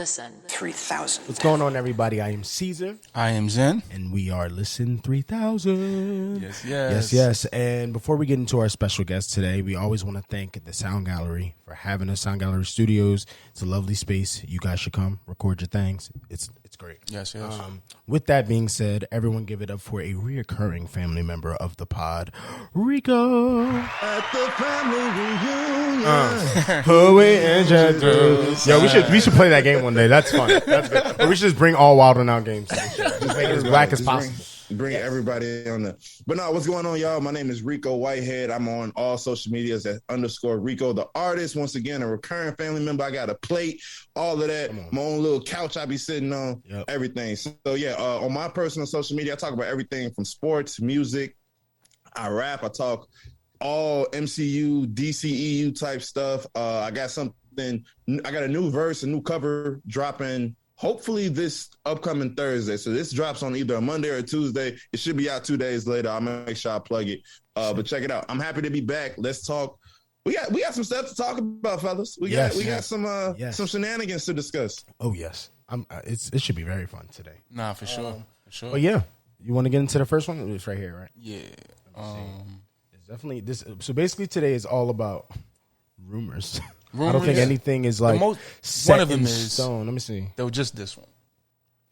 Listen 3000. What's going on, everybody? I am Cesar. I am ZENN. And we are Listen 3000. Yes. And before we get into our special guest today, we always want to thank the Sound Gallery for having us. Sound Gallery Studios. It's a lovely space. You guys should come, record your things. It's great. Yes. With that being said, everyone give it up for a reoccurring family member of the pod, Rico. At the family reunion. Who we introduce. Yo, we should play that game one day. That's fun. That's good. Or we should just bring all Wild 'N Out games to the show. Just make it as black as possible. Bring everybody on the. But no, what's going on, y'all? My name is Rico Whitehead. I'm on all social medias at _Rico the artist. Once again, a recurring family member. I got a plate, all of that. My own little couch I be sitting on. Yep. Everything. So yeah, on my personal social media, I talk about everything from sports, music. I rap. I talk all MCU, DCEU type stuff. I got something. I got a new verse, a new cover dropping. Hopefully this upcoming Thursday. So this drops on either a Monday or a Tuesday. It should be out 2 days later. I'll make sure I plug it. But check it out. I'm happy to be back. Let's talk. We got some stuff to talk about, fellas. We got some shenanigans to discuss. Oh yes. It should be very fun today. Nah, for sure. Oh yeah. You want to get into the first one? It's right here, right? Yeah. It's definitely this. So basically today is all about rumors. I don't think anything is like set one of them in stone. Let me see. There was just this one,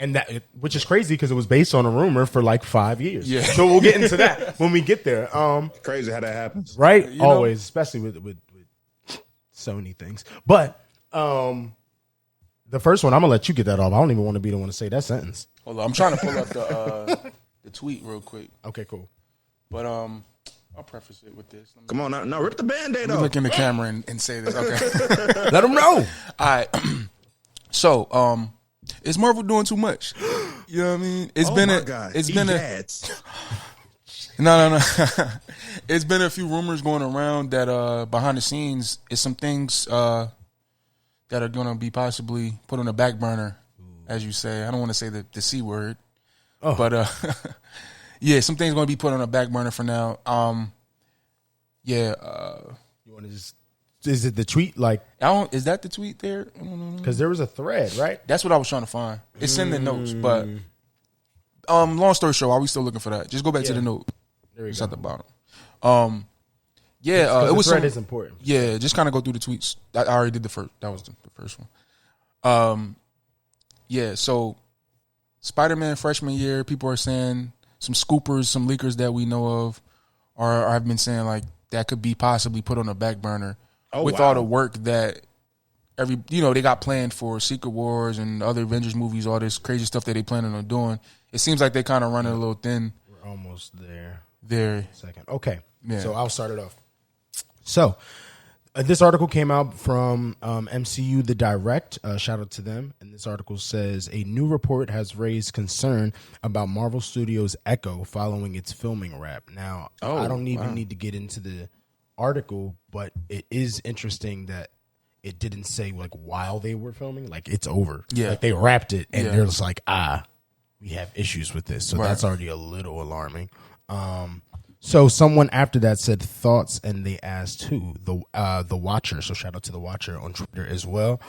and that which is crazy because it was based on a rumor for like 5 years. Yeah. So we'll get into that when we get there. Crazy how that happens, right? Always, especially with Sony things. But the first one, I'm gonna let you get that off. I don't even want to be the one to say that sentence. Hold on, I'm trying to pull up the tweet real quick. Okay, cool. But I'll preface it with this. Come on, now rip the Band-Aid off. Look in the camera and say this. Okay. Let them know. All right. So, is Marvel doing too much? You know what I mean? It's been No. It's been a few rumors going around that behind the scenes is some things that are going to be possibly put on the back burner, as you say. I don't want to say the C word, but yeah, some things going to be put on the back burner for now. You want to just? Is it the tweet? Like, is that the tweet there? Because there was a thread, right? That's what I was trying to find. It's in the notes, but long story short, are we still looking for that? Just go back to the note. There we it's go. at the bottom. It was thread is important. Yeah, just kind of go through the tweets. I already did the first. That was the first one. So Spider-Man freshman year, people are saying some scoopers, some leakers that we know of, or have been saying like that could be possibly put on the back burner with all the work that they got planned for Secret Wars and other Avengers movies, all this crazy stuff that they planning on doing. It seems like they kind of running a little thin. We're almost there. Second. Okay. Yeah. So I'll start it off. So this article came out from MCU The Direct. Shout out to them. And this article says a new report has raised concern about Marvel Studios' Echo following its filming wrap. Now, I don't even need to get into the article, but it is interesting that it didn't say like while they were filming, like it's over. Yeah. Like they wrapped it and they're just like, we have issues with this. So that's already a little alarming. So someone after that said thoughts, and they asked who? The Watcher. So shout out to the Watcher on Twitter as well.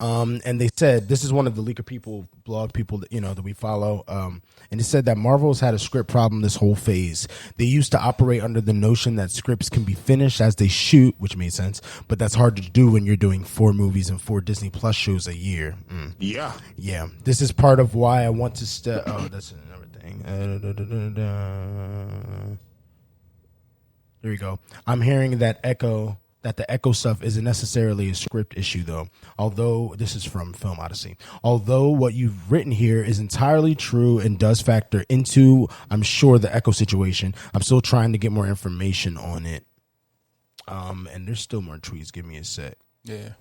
And they said this is one of the leaker people, blog people that that we follow. And it said that Marvel's had a script problem this whole phase. They used to operate under the notion that scripts can be finished as they shoot, which made sense, but that's hard to do when you're doing 4 movies and 4 Disney Plus shows a year. Yeah. This is part of why I want to that's another thing. Here we go. I'm hearing that the Echo stuff isn't necessarily a script issue, though. Although this is from Film Odyssey. Although what you've written here is entirely true and does factor into, I'm sure, the Echo situation. I'm still trying to get more information on it. And there's still more tweets. Give me a sec. Yeah,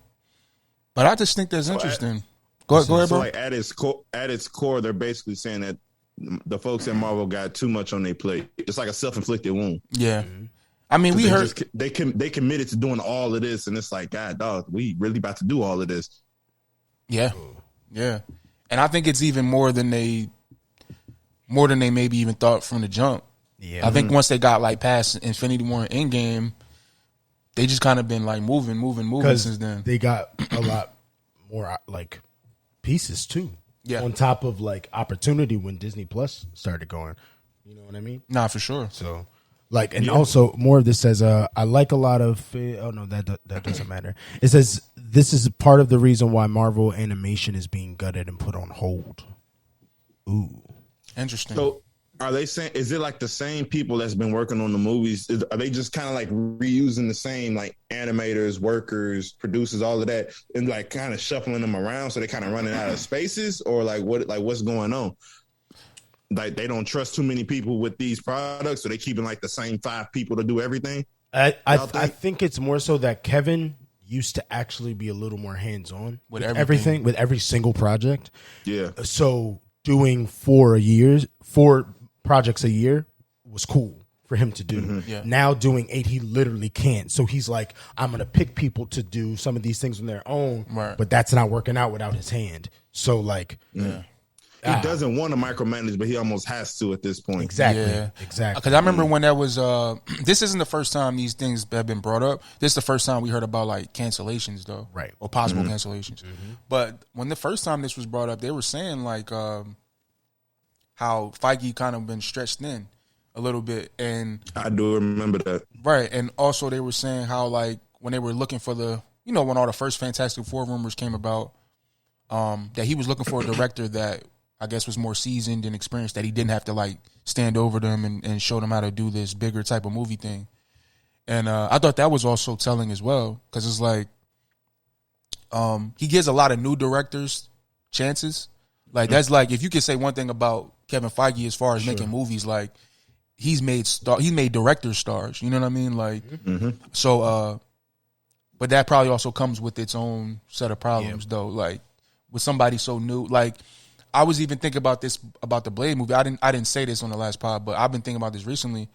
but I just think that's interesting. Go ahead, bro. So like at its core, they're basically saying that the folks at Marvel got too much on their plate. It's like a self-inflicted wound. Yeah. I mean, we heard they committed to doing all of this, and it's like, God, dog, we really about to do all of this. Yeah, and I think it's even more than they maybe even thought from the jump. Yeah, I think once they got like past Infinity War and Endgame, they just kind of been like moving since then. They got a lot more like pieces too. Yeah. On top of like opportunity when Disney Plus started going. You know what I mean? Nah, for sure. So like, and also more of this says, I like a lot of, oh no, that doesn't matter. It says, this is part of the reason why Marvel animation is being gutted and put on hold. Ooh. Interesting. So are they saying, is it like the same people that's been working on the movies? Are they just kind of like reusing the same like animators, workers, producers, all of that, and like kind of shuffling them around so they kind of running out of spaces, or like what's going on? Like they don't trust too many people with these products, so they keeping like the same 5 people to do everything. I think it's more so that Kevin used to actually be a little more hands on with everything, with every single project. Yeah. So doing 4 projects a year was cool for him to do. Mm-hmm. Yeah. Now doing 8, he literally can't. So he's like, I'm going to pick people to do some of these things on their own, right. but that's not working out without his hand. So like, he doesn't want to micromanage, but he almost has to at this point. Exactly. Yeah. Exactly. Because I remember when that was, this isn't the first time these things have been brought up. This is the first time we heard about like cancellations though. Right. Or possible cancellations. Mm-hmm. But when the first time this was brought up, they were saying like, how Feige kind of been stretched thin a little bit. And I do remember that. Right. And also they were saying how like when they were looking for when all the first Fantastic Four rumors came about, that he was looking for a director that I guess was more seasoned and experienced, that he didn't have to like stand over them and show them how to do this bigger type of movie thing. And I thought that was also telling as well, because it's like he gives a lot of new directors chances. Like that's like, if you could say one thing about Kevin Feige as far as making movies, like he's made director stars. You know what I mean? Like so. But that probably also comes with its own set of problems, though. Like with somebody so new, like I was even thinking about this about the Blade movie. I didn't say this on the last pod, but I've been thinking about this recently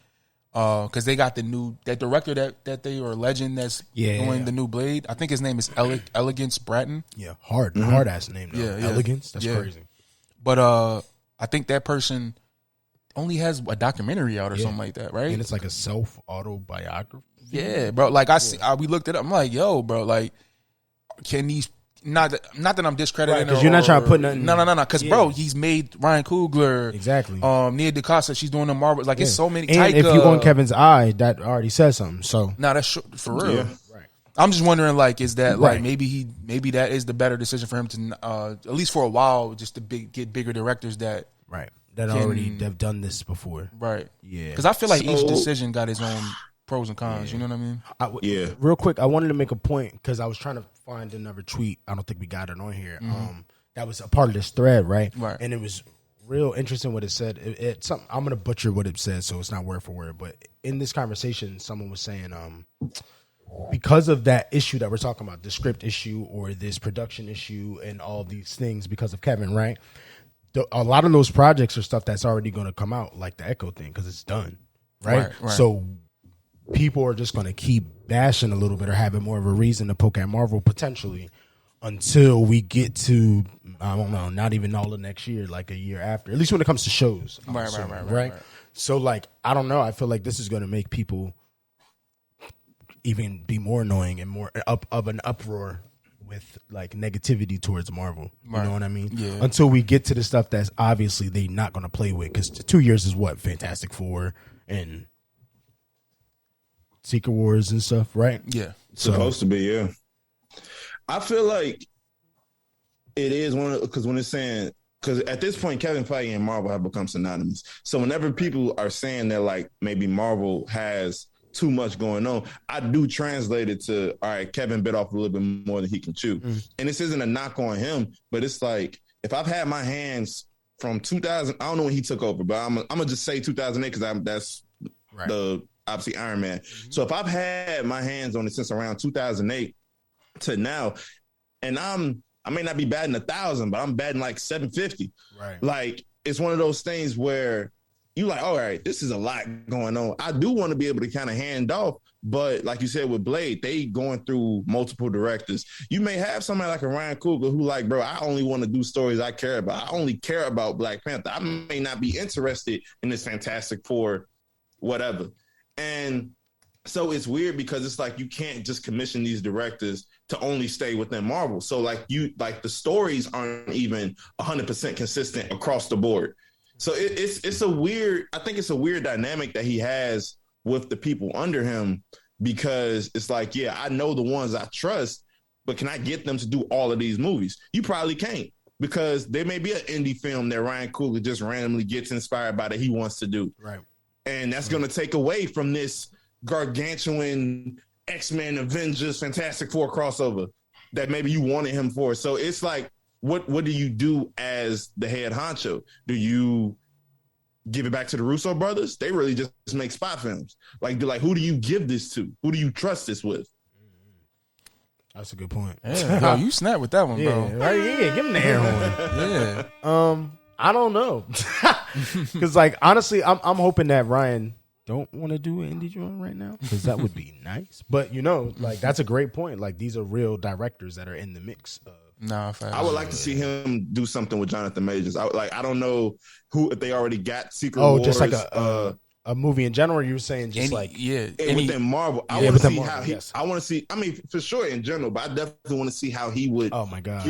because they got that director that they or legend that's doing the new Blade. I think his name is Elegance Bratton. Yeah, hard ass name. Though. Yeah, Elegance. That's crazy. But I think that person only has a documentary out or something like that, right? And it's like a self autobiography. Yeah, bro. Like we looked it up. I'm like, yo, bro. Like, can these? Not that I'm discrediting, because you're not trying to put nothing. No. Because bro, he's made Ryan Coogler, exactly. Nia DaCosta, she's doing the Marvel. Like it's so many. And Taika, if you go in Kevin's eye, that already says something. So that's for real. Yeah. Right. I'm just wondering, like, is that like maybe that is the better decision for him to at least for a while, just to get bigger directors that already have done this before. Right. Yeah. Because I feel like each decision got its own pros and cons. You know what I mean? Real quick, I wanted to make a point because I was trying to find another tweet. I don't think we got it on here. That was a part of this thread, right? Right. And it was real interesting what it said. It's something I'm gonna butcher what it says, so it's not word for word. But in this conversation, someone was saying, because of that issue that we're talking about, the script issue or this production issue and all these things, because of Kevin, right? A lot of those projects are stuff that's already going to come out, like the Echo thing, because it's done, right? So people are just going to keep bashing a little bit or having more of a reason to poke at Marvel potentially until we get to, I don't know, not even all of next year, like a year after, at least when it comes to shows. Right. So like, I don't know. I feel like this is going to make people even be more annoying and more of an uproar with like negativity towards Marvel. You know what I mean? Yeah. Until we get to the stuff that's obviously they not going to play with, because 2 years is what? Fantastic Four and Secret Wars and stuff, right? Yeah. Supposed to be, yeah. I feel like it is one of, because when it's saying, because at this point, Kevin Feige and Marvel have become synonymous. So whenever people are saying that like maybe Marvel has too much going on, I do translate it to, all right, Kevin bit off a little bit more than he can chew. And this isn't a knock on him, but it's like, if I've had my hands from 2000, I don't know when he took over, but I'm gonna just say 2008 because that's the obviously Iron Man. So if I've had my hands on it since around 2008 to now, and I may not be batting 1,000, but I'm batting like 750. Right. Like it's one of those things where you like, all right, this is a lot going on. I do want to be able to kind of hand off, but like you said with Blade, they going through multiple directors. You may have somebody like a Ryan Coogler who like, bro, I only want to do stories I care about. I only care about Black Panther. I may not be interested in this Fantastic Four, whatever. And So it's weird because it's like you can't just commission these directors to only stay within Marvel. So like the stories aren't even 100% consistent across the board. So it's a weird. I think it's a weird dynamic that he has with the people under him, because it's like, yeah, I know the ones I trust, but can I get them to do all of these movies? You probably can't, because there may be an indie film that Ryan Coogler just randomly gets inspired by that he wants to do, right? And that's going to take away from this gargantuan X-Men, Avengers, Fantastic Four crossover that maybe you wanted him for. So it's like, what do you do as the head honcho? Do you give it back to the Russo brothers? They really just make spot films. Like who do you give this to? Who do you trust this with? That's a good point. Yeah, yo, you snap with that one, bro. Right? Yeah, give him the air horn. Yeah. I don't know, because like honestly, I'm hoping that Ryan don't want to do an indie joint right now, because that would be nice. But like that's a great point. Like these are real directors that are in the mix. I would like to see him do something with Jonathan Majors. I don't know if they already got Secret Wars. Just like a movie in general. You were saying just within Marvel. I want to see how he. I want to see. I mean, for sure in general, but I definitely want to see how he would. Oh my god!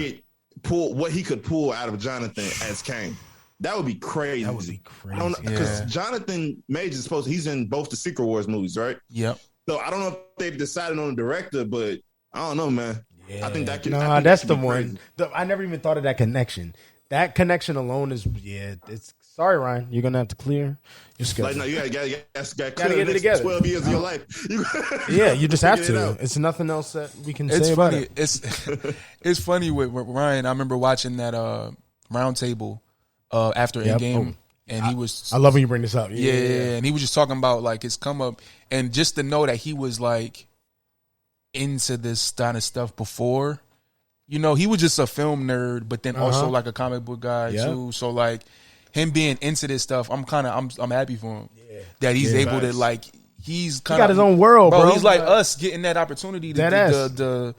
Pull what he could pull out of Jonathan as Kang. That would be crazy. That would be crazy. I don't know, because Jonathan Majors he's in both the Secret Wars movies, right? Yep. So I don't know if they've decided on a director, but I don't know, man. Yeah. I think that could. No, that's the one. I never even thought of that connection. That connection alone is it's. Sorry, Ryan, you're gonna have to clear your schedule. Like, no, you gotta get it together. 12 years of your life. You just have to. It's nothing else that we can say about it. It's funny with Ryan. I remember watching that roundtable after Endgame, and he was. I love when you bring this up. Yeah, and he was just talking about like his come up, and just to know that he was like into this kind of stuff before. You know, he was just a film nerd, but then also like a comic book guy too. So like him being into this stuff, I'm happy for him that he's able to like he got his own world, bro. He's like us getting that opportunity to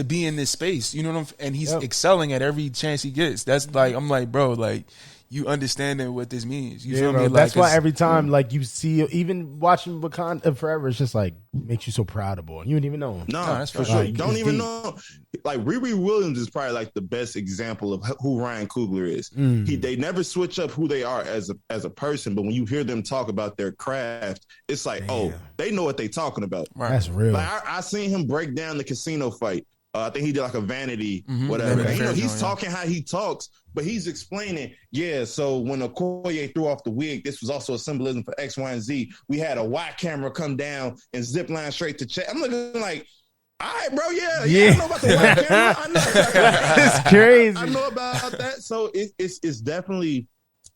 be in this space. You know what I'm? And he's excelling at every chance he gets. That's like I'm like, bro, like you understanding what this means. You feel me? Like, that's why every time like you see, even watching Wakanda Forever, it's just like makes you so proud of boy. You didn't even know him. No, that's for sure. You don't even know. Like Riri Williams is probably like the best example of who Ryan Coogler is. They never switch up who they are as a person, but when you hear them talk about their craft, it's like, they know what they talking about. Right. That's real. Like I seen him break down the casino fight. I think he did like a vanity, whatever. And, he's talking how he talks, but he's explaining, so when Okoye threw off the wig, this was also a symbolism for X, Y, and Z. We had a Y camera come down and zip line straight to check. I'm looking like, all right, bro, I know about the Y camera. I know. It's crazy. I know about that. So it's definitely,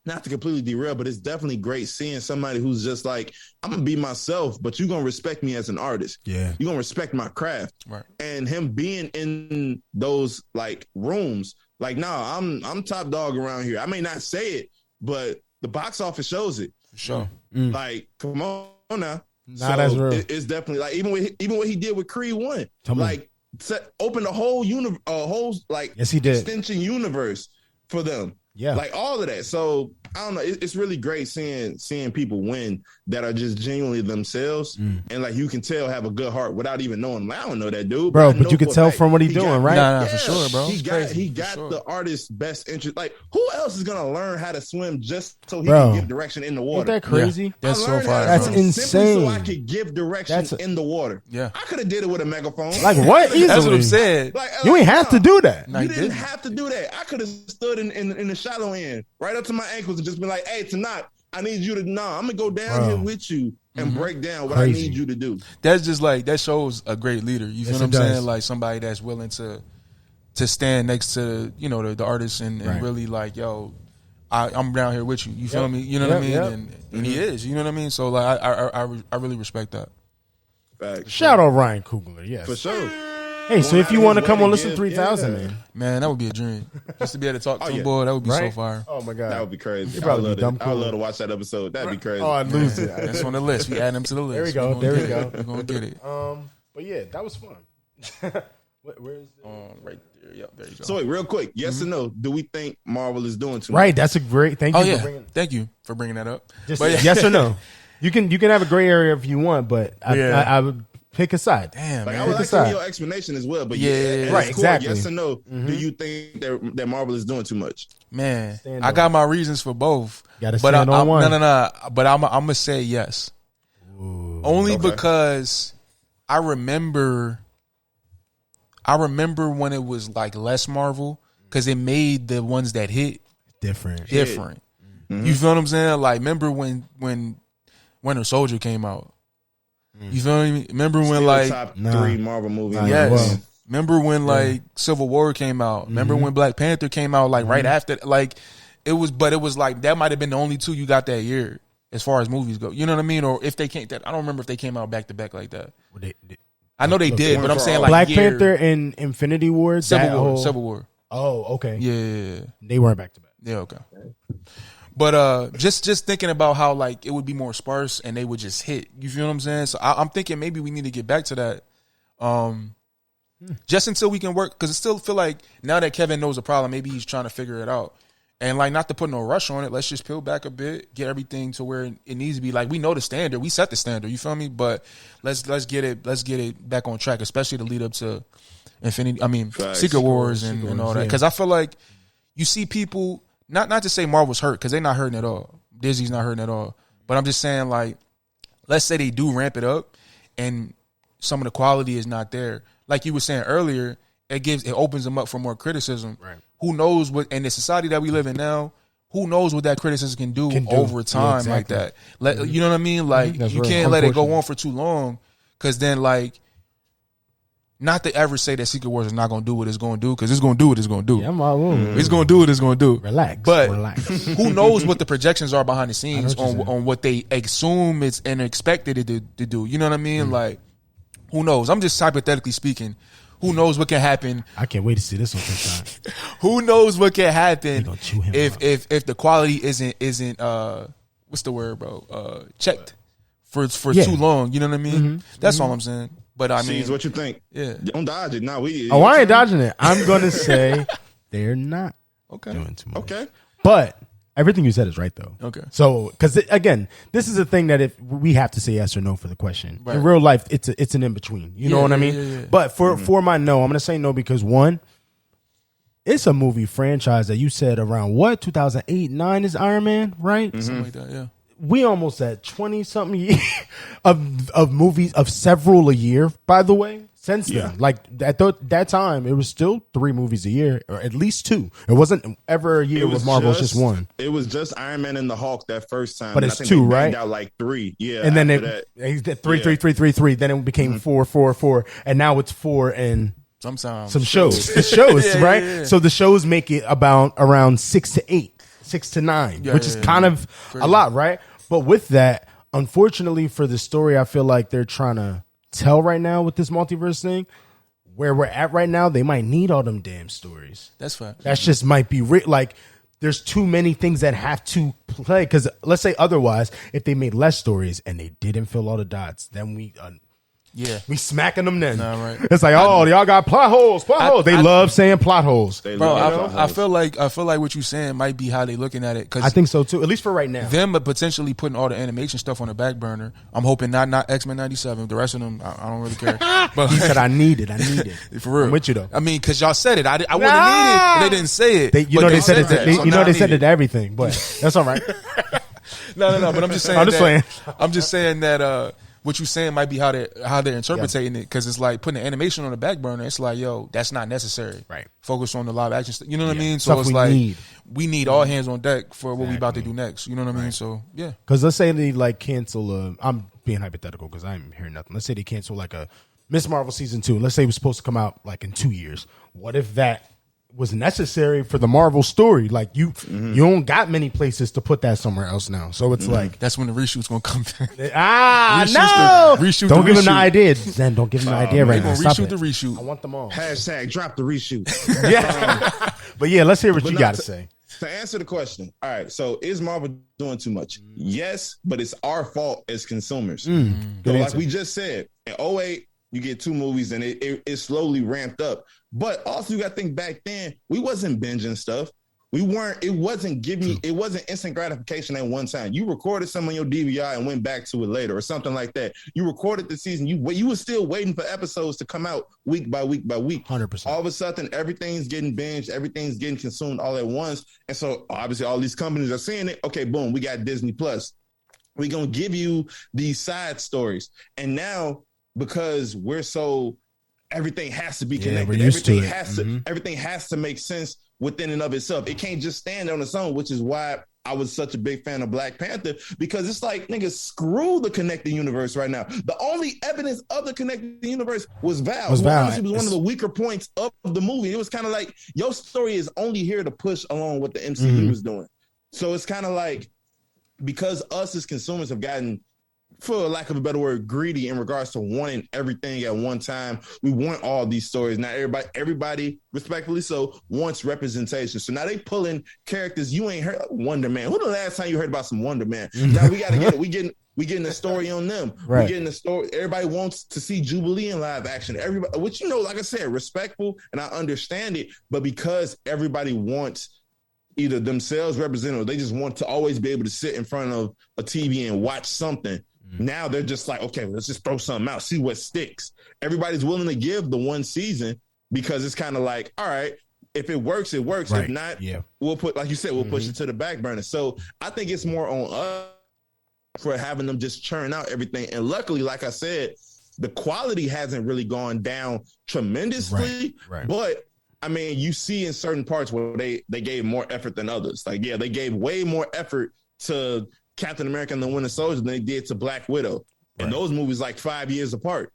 not to completely derail, but it's definitely great seeing somebody who's just like, I'm going to be myself, but you're going to respect me as an artist. Yeah. You're going to respect my craft. Right. And him being in those like rooms, like, I'm top dog around here. I may not say it, but the box office shows it. For sure. Like, come on now. That's real. It's definitely like, even what he did with Creed 1, open the whole yes, he did. extension universe for them. Yeah. Like all of that. So I don't know. It's really great seeing people win that are just genuinely themselves. And like you can tell have a good heart without even knowing. Like, I don't know that dude. Bro, but you can tell from what he's doing, right? Nah, for sure, bro. He got the artist's best interest. Like who else is gonna learn how to swim just so he can give direction in the water? Isn't that crazy? Yeah. That's so far. That's insane. So I could give direction in the water. Yeah. I could have did it with a megaphone. Like what? That's what I'm saying. You ain't have to do that. You didn't have to do that. I could have stood in the shallow end, right up to my ankles, and just been like, "Hey, tonight, I need you to I'm gonna go down here with you and break down what I need you to do." That's just like that shows a great leader. You feel what I'm saying? Like somebody that's willing to stand next to the artist and really like, yo, I'm down here with you. You feel me? You know what I mean? And he is. You know what I mean? So like I really respect that. Facts. Shout out Ryan Coogler, yes, for sure. Hey, so if you want to come on Listen 3000, man, that would be a dream. Just to be able to talk to him, boy, that would be so fire. Oh my god, that would be crazy. I would love to watch that episode. That'd be crazy. Oh, I'd lose it. That's on the list. We add him to the list. There we go. There we go. We're gonna get it. But yeah, that was fun. Where is it? Right there. Yep, there you go. So wait, real quick, yes or no? Do we think Marvel is doing too much? Right, that's a great. Thank you. Thank you for bringing that up. Yes or no? You can have a gray area if you want, but I would pick a side. Damn, like, man. I would like to hear your explanation as well. But right, exactly. Yes or no? Do you think that Marvel is doing too much? Man, I got my reasons for both. Gotta stand on one. No. But I'm gonna say yes. Ooh, only because I remember when it was like less Marvel, because it made the ones that hit different. Mm-hmm. You feel what I'm saying? Like, remember when Winter Soldier came out? You feel me? Remember when still like top 3 Marvel movies? Yes. Well. Remember when like Civil War came out? Remember when Black Panther came out? Like right after, like it was like that might have been the only 2 you got that year as far as movies go. You know what I mean? Or if they can't, I don't remember if they came out back to back like that. I know they did, but I'm saying like Black Panther and Infinity War, Civil War. Oh, okay. Yeah, they weren't back to back. Yeah, okay. But just thinking about how like it would be more sparse and they would just hit. You feel what I'm saying? So I'm thinking maybe we need to get back to that. Just until we can work, because I still feel like now that Kevin knows the problem, maybe he's trying to figure it out. And like, not to put no rush on it, let's just peel back a bit, get everything to where it needs to be. Like, we know the standard, we set the standard. You feel me? But let's get it back on track, especially to lead up to Secret Wars and all that. Because I feel like you see people, not to say Marvel's hurt, because they're not hurting at all. Disney's not hurting at all. But I'm just saying, like, let's say they do ramp it up, and some of the quality is not there. Like you were saying earlier, it opens them up for more criticism. Right. Who knows what in the society that we live in now, who knows what that criticism can do over time like that. You know what I mean? Like, you can't let it go on for too long, because then, like, not to ever say that Secret Wars is not going to do what it's going to do, because it's going to do what it's going to do. Yeah, it's going to do what it's going to do. Relax. Who knows what the projections are behind the scenes on what they assume it's and expected it to do. You know what I mean? Like, who knows? I'm just hypothetically speaking. Who knows what can happen? I can't wait to see this on time. Who knows what can happen if the quality isn't what's the word, bro? Checked for too long. You know what I mean? That's all I'm saying. But I mean, what you think? Yeah, don't dodge it. No, I ain't dodging it. I'm gonna say they're not doing too much. Okay, but everything you said is right, though. Okay. So, because again, this is a thing that if we have to say yes or no for the question. Right. In real life, it's an in between. You know what I mean? Yeah. But for my no, I'm gonna say no because one, it's a movie franchise that you said around 2008, 9 is Iron Man, right? Something like that. Yeah. We almost at 20 something years of movies of several a year. By the way. Since then, like at that time, it was still 3 movies a year, or at least 2. It wasn't ever a year with Marvel, just 1. It was just Iron Man and the Hulk that first time, but it's 2, right? Out like 3, yeah. And then he did 3. Then it became 4, and now it's 4 and some shows. The shows, right? Yeah. So the shows make it around 6 to 8, 6 to 9, which is kind of a lot, right? But with that, unfortunately for the story, I feel like they're trying to tell right now with this multiverse thing, where we're at right now, they might need all them damn stories. That's fine. That's just might be like there's too many things that have to play. Because let's say otherwise, if they made less stories and they didn't fill all the dots, then we smacking them then. Nah, right. It's like, y'all got plot holes. They love saying plot holes. I feel like what you're saying might be how they looking at it. Cause I think so too, at least for right now. Them, but potentially putting all the animation stuff on the back burner. I'm hoping not X-Men 97. The rest of them, I don't really care. But he said, I need it. For real. I'm with you though. I mean, because y'all said it. I wouldn't need it. But they didn't say it. They said it. They said it to everything, but that's all right. No. But I'm just saying. I'm just saying that. What you saying might be how they're interpreting it, because it's like putting the animation on the back burner. It's like, that's not necessary. Right. Focus on the live action. You know what I mean? So it's like we need all hands on deck for what we about to do next. You know what I mean? So yeah. Because let's say they like cancel. I'm being hypothetical because I'm hearing nothing. Let's say they cancel like a Miss Marvel season 2. Let's say it was supposed to come out like in 2 years. What if that was necessary for the Marvel story? Like you don't got many places to put that somewhere else now. So it's like that's when the reshoot's gonna come. Reshoot. Don't give him the idea. Then don't give him the idea right now. Reshoot the reshoot. I want them all. # drop the reshoot. Yeah. But yeah, let's hear what you got to say. To answer the question, all right. So is Marvel doing too much? Yes, but it's our fault as consumers. So like we just said, in 2008, you get 2 movies and it slowly ramped up. But also you got to think back then, we wasn't binging stuff. It wasn't instant gratification at one time. You recorded some on your DVR and went back to it later or something like that. You recorded the season. You were still waiting for episodes to come out week by week by week. 100%. All of a sudden, everything's getting binged. Everything's getting consumed all at once. And so obviously all these companies are seeing it. Okay, boom, we got Disney Plus. We're going to give you these side stories. And now, because everything has to be connected. Everything has to make sense within and of itself. It can't just stand on its own, which is why I was such a big fan of Black Panther, because it's like, nigga, screw the connected universe right now. The only evidence of the connected universe was Val. Honestly was one of the weaker points of the movie. It was kind of like, your story is only here to push along what the MCU is doing. So it's kind of like, because us as consumers have gotten, for lack of a better word, greedy in regards to wanting everything at one time. We want all these stories. Now everybody, respectfully so, wants representation. So now they pulling characters you ain't heard. Wonder Man. When the last time you heard about some Wonder Man? Now we gotta get it. We getting a story on them. Right. We getting a story. Everybody wants to see Jubilee in live action. Everybody, which, like I said, respectful, and I understand it. But because everybody wants either themselves represented, or they just want to always be able to sit in front of a TV and watch something. Now they're just like, okay, let's just throw something out, see what sticks. Everybody's willing to give the one season because it's kind of like, all right, if it works, it works. Right. If not, we'll put, like you said, we'll push it to the back burner. So I think it's more on us for having them just churn out everything. And luckily, like I said, the quality hasn't really gone down tremendously. Right. But I mean, you see in certain parts where they gave more effort than others. Like, they gave way more effort to Captain America and the Winter Soldier than they did to Black Widow. And those movies like 5 years apart.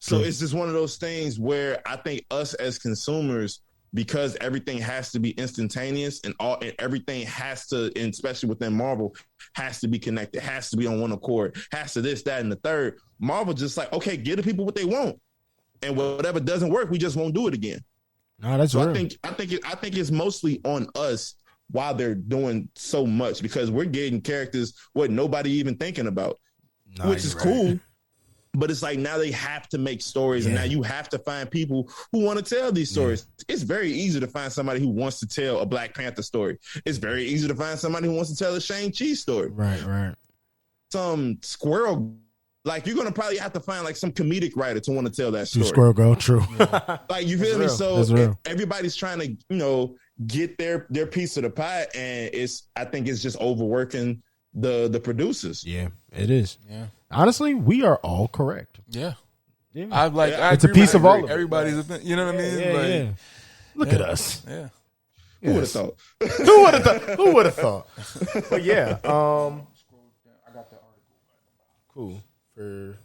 So it's just one of those things where I think us as consumers, because everything has to be instantaneous and everything has to, and especially within Marvel, has to be connected, has to be on one accord, has to this, that, and the third. Marvel just like, okay, give the people what they want. And whatever doesn't work, we just won't do it again. No, that's real. I think it's mostly on us while they're doing so much, because we're getting characters what nobody even thinking about, which is cool. But it's like, now they have to make stories, and now you have to find people who want to tell these stories. It's very easy to find somebody who wants to tell a Black Panther story. It's very easy to find somebody who wants to tell a Shang-Chi story. Right. Some squirrel, like, you're going to probably have to find like some comedic writer to want to tell that story. Squirrel Girl, true. Like, you feel me? Real. So everybody's trying to, get their piece of the pie, and I think it's just overworking the producers. Yeah, it is. Yeah. Honestly, we are all correct. Yeah. I it's a piece of all of it. Everybody's a thing. You know what I mean? Look at us. Yeah. Who would have thought? Who would have thought? But yeah. I got the article. Cool.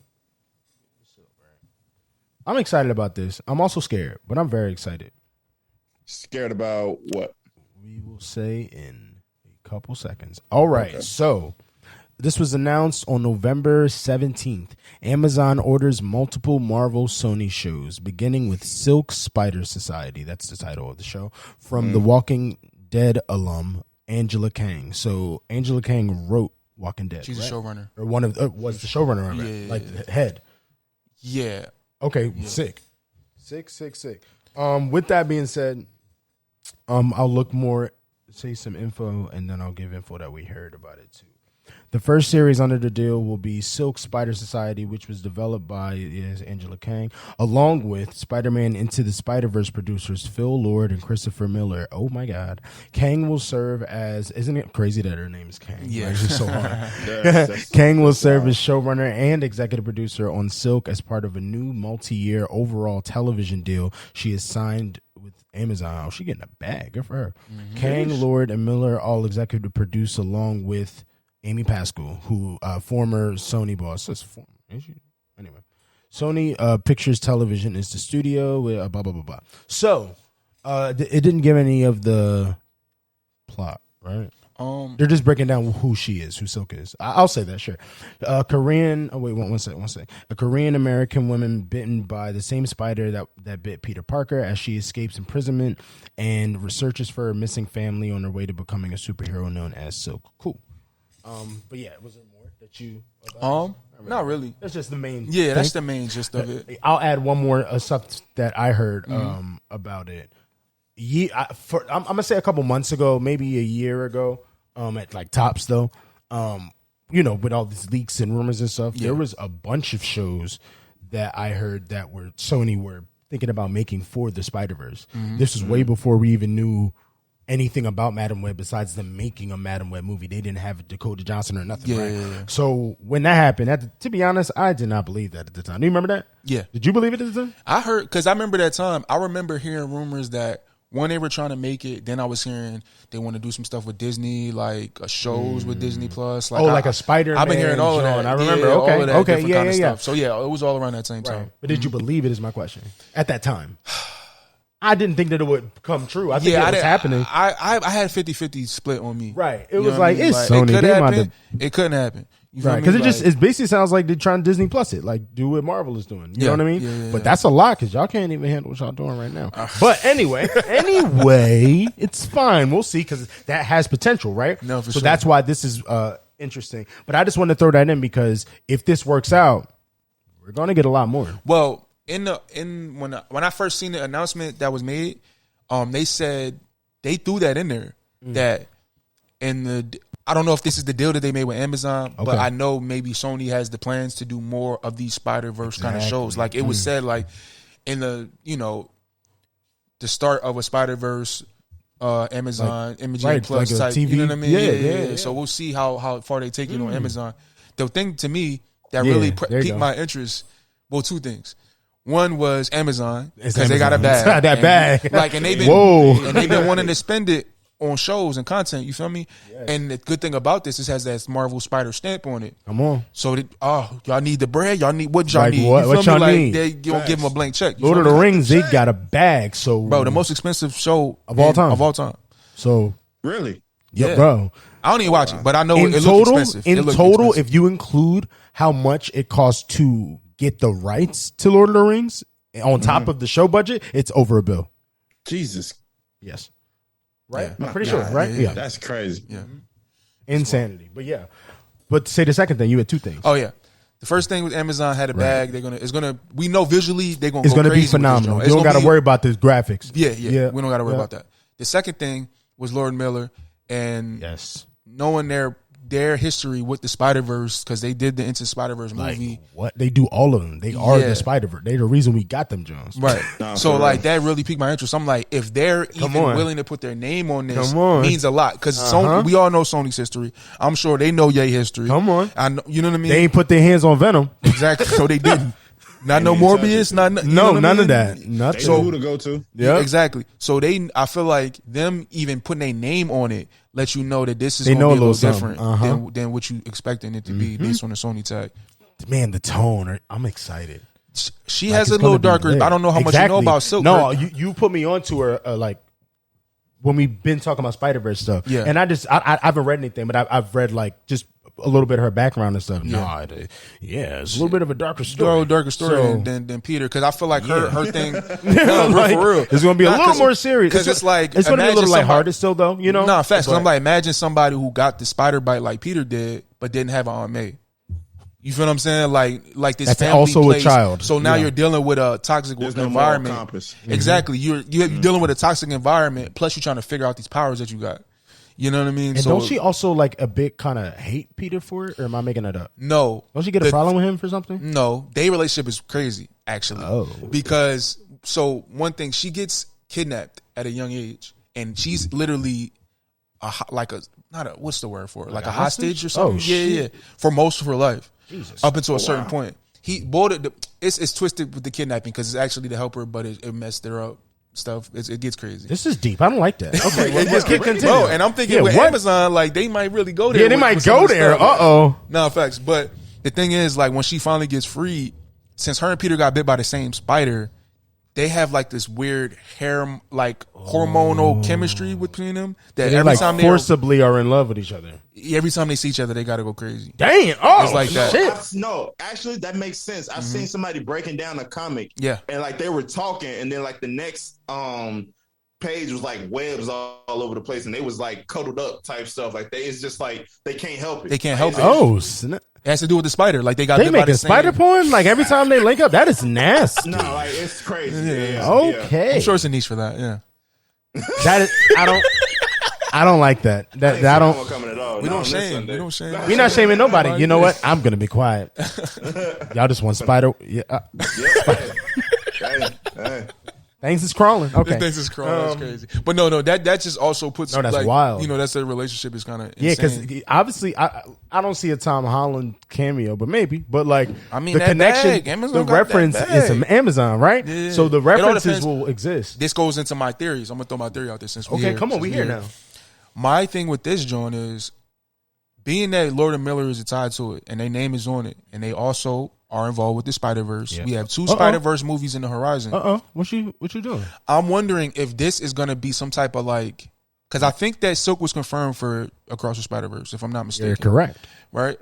I'm excited about this. I'm also scared, but I'm very excited. Scared about what? We will say in a couple seconds. All right. So this was announced on November 17th. Amazon orders multiple Marvel Sony shows, beginning with Silk Spider Society. That's the title of the show. From The Walking Dead alum, Angela Kang. So Angela Kang wrote Walking Dead. She's a showrunner. Or one of was the showrunner of it. Like the head. Yeah. Okay, sick. With that being said, I'll look more, say some info, and then I'll give info that we heard about it too. The first series under the deal will be Silk Spider Society, which was developed by Angela Kang, along with Spider-Man Into the Spider-Verse producers Phil Lord and Christopher Miller. Oh my God. Kang will serve as, isn't it crazy that her name is Kang? Yeah. It's just so hard. Kang will serve as showrunner and executive producer on Silk as part of a new multi-year overall television deal she has signed with Amazon. Oh, she getting a bag. Good for her. Kang, Lord, and Miller all executive produce along with Amy Pascal, who former Sony boss. Anyway, Sony Pictures Television is the studio. Blah blah blah blah. So it didn't give any of the plot, right? They're just breaking down who she is, who Silk is. I'll say that, sure. Korean. Oh wait, one second. A Korean American woman bitten by the same spider that bit Peter Parker as she escapes imprisonment and researches for her missing family on her way to becoming a superhero known as Silk. Cool. But yeah, was there more that you? Not really. That's just the main. Yeah, that's the main gist of it. I'll add one more stuff that I heard about it. I'm gonna say a couple months ago, maybe a year ago, at like Tops though, with all these leaks and rumors and stuff, there was a bunch of shows that I heard that Sony were thinking about making for the Spider-Verse. This was way before we even knew anything about Madam Web besides them making a Madam Web movie. They didn't have Dakota Johnson or nothing, right? Yeah. So when that happened, to be honest, I did not believe that at the time. Do you remember that? Yeah. Did you believe it at the time? I heard, because I remember that time. I remember hearing rumors that when they were trying to make it, then I was hearing they want to do some stuff with Disney, like shows with Disney Plus. Like a Spider-Man. I've been hearing all of that. I remember. All of that okay, different kind of stuff. So yeah, it was all around that same time. But did you believe it is my question. At that time. I didn't think that it would come true. I think it was happening. I had 50-50 split on me. Right. It was like, it's Sony. It couldn't happen. Right. Because it basically sounds like they're trying to Disney Plus it. Like, do what Marvel is doing. You know what I mean? Yeah. But that's a lot because y'all can't even handle what y'all doing right now. But anyway, it's fine. We'll see because that has potential, right? No, for so sure. That's why this is interesting. But I just want to throw that in because if this works out, we're going to get a lot more. Well, when I first seen the announcement that was made, they said they threw that in there that I don't know if this is the deal that they made with Amazon, but I know maybe Sony has the plans to do more of these Spider-Verse kind of shows. Like it was said, like in the the start of a Spider-Verse, Amazon Imaging Plus like type. TV. You know what I mean? Yeah. So we'll see how far they take it on Amazon. The thing to me that really piqued my interest, well, two things. One was Amazon because they got a bag. That bag. And they've been wanting to spend it on shows and content. You feel me? Yes. And the good thing about this is it has that Marvel Spider stamp on it. Come on. So y'all need the bread. Y'all need what y'all need. What y'all need? They don't give them a blank check. Lord of the Rings, they got a bag. So bro, the most expensive show of all time. So really, yeah, bro. I don't even watch it, but I know it looks expensive. In total, if you include how much it costs to get the rights to Lord of the Rings on top of the show budget, it's over $1 billion. Jesus. Yes. Right? I'm pretty sure, right? Yeah. That's crazy. Yeah. Insanity. But yeah. But to say the second thing, you had two things. Oh yeah. The first thing was Amazon had a bag. We know visually they're gonna it's go gonna crazy be phenomenal. You don't gotta worry about the graphics. Yeah. We don't gotta worry about that. The second thing was Lord Miller and knowing their history with the Spider-Verse, because they did the Into Spider-Verse movie. What? They do all of them. They are the Spider-Verse. They're the reason we got them, Jones. Right. So that really piqued my interest. I'm like, if they're willing to put their name on this, means a lot. Because we all know Sony's history. I'm sure they know Ye history. Come on. I know, you know what I mean? They ain't put their hands on Venom. Exactly. So they didn't. Not no Morbius, none of that. Nothing. So who to go to? Yeah, exactly. So I feel like them even putting their name on it lets you know that this is going to be a little different than what you expecting it to be based on the Sony tag. Man, the tone. I'm excited. She has a little darker. I don't know how much you know about Silk. No, you put me onto her like when we've been talking about Spider-Verse stuff. Yeah, and I haven't read anything, but I've read like just a little bit of her background and stuff. It's a little bit of a darker story. Than Peter, because I feel like her thing. For real, it's going to be a little more serious. Because it's like it's going to be a little lighthearted still, though. Nah, facts. I'm like, imagine somebody who got the spider bite like Peter did, but didn't have an Aunt May. You feel what I'm saying? Like this. That's family also place. A child. So now you're dealing with a toxic environment. Exactly. You're dealing with a toxic environment. Plus, you're trying to figure out these powers that you got. You know what I mean? And don't she also like a bit kind of hate Peter for it? Or am I making that up? No. Don't she get a problem with him for something? No. Their relationship is crazy, actually. Oh. Because, one thing, she gets kidnapped at a young age. And she's literally what's the word for it? Like a hostage or something? Oh, yeah. For most of her life. Jesus. Up until a certain point. He bought it. It's twisted with the kidnapping because it's actually to help her, but it messed her up. Stuff it gets crazy. This is deep. I don't like that. Okay, let's continue. Bro, and I'm thinking with Amazon, like they might really go there. Yeah, they might go there. No, facts. But the thing is, like when she finally gets freed, since her and Peter got bit by the same spider, they have like this weird hair, like hormonal chemistry between them. That every time they forcibly are in love with each other. Every time they see each other, they gotta go crazy. Dang! It's like that. Shit. No, actually, that makes sense. I've seen somebody breaking down a comic. Yeah, and like they were talking, and then like the next page was like webs all over the place, and they was like cuddled up type stuff. Like it's just like they can't help it. They can't help it. Oh, snap. It has to do with the spider. Like they make a spider porn. Like every time they link up, that is nasty. No, like it's crazy. Yeah. Okay, I'm sure it's a niche for that. Yeah. That is, I don't like that. That I don't. Coming at all. We Not don't on this shame. Sunday. We don't shame. We're not shaming nobody. You know what? I'm gonna be quiet. Y'all just want Spider. Yeah. Hey. Things is crawling. Okay. Things is crawling. That's crazy. But no, that just also puts. No, that's like, wild. You know, that's a relationship is kind of Yeah, because obviously I don't see a Tom Holland cameo, but maybe. But like, I mean, the that connection, bag. Amazon the got that reference bag. is Amazon, right? Yeah. So the It all references depends. will exist. This goes into my theories. I'm gonna throw my theory out there since we Okay, come on, we here now. My thing with this joint is being that Lord and Miller is tied to it, and their name is on it, and they also are involved with the Spider-Verse. Yeah. We have 2 Spider-Verse movies in the horizon. What you doing? I'm wondering if this is going to be some type of like, because I think that Silk was confirmed for Across the Spider-Verse, if I'm not mistaken. You're correct. Right?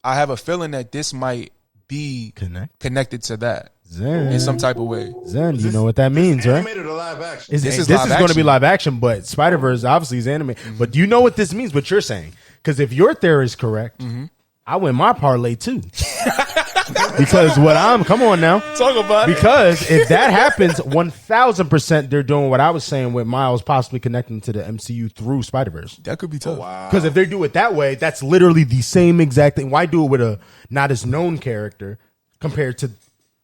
I have a feeling that this might be connected to that ZENN. in some type of way. ZENN, you know what that means, right? Animated or live action? This is this live is going to be action. live action, but Spider-Verse obviously is anime. But do you know what this means? What you're saying? Because if your theory is correct, I win my parlay too. Because come on now. Talk about it. Because if that happens, 1000% they're doing what I was saying with Miles possibly connecting to the MCU through Spider-Verse. That could be tough. Because if they do it that way, that's literally the same exact thing. Why do it with a not as known character compared to,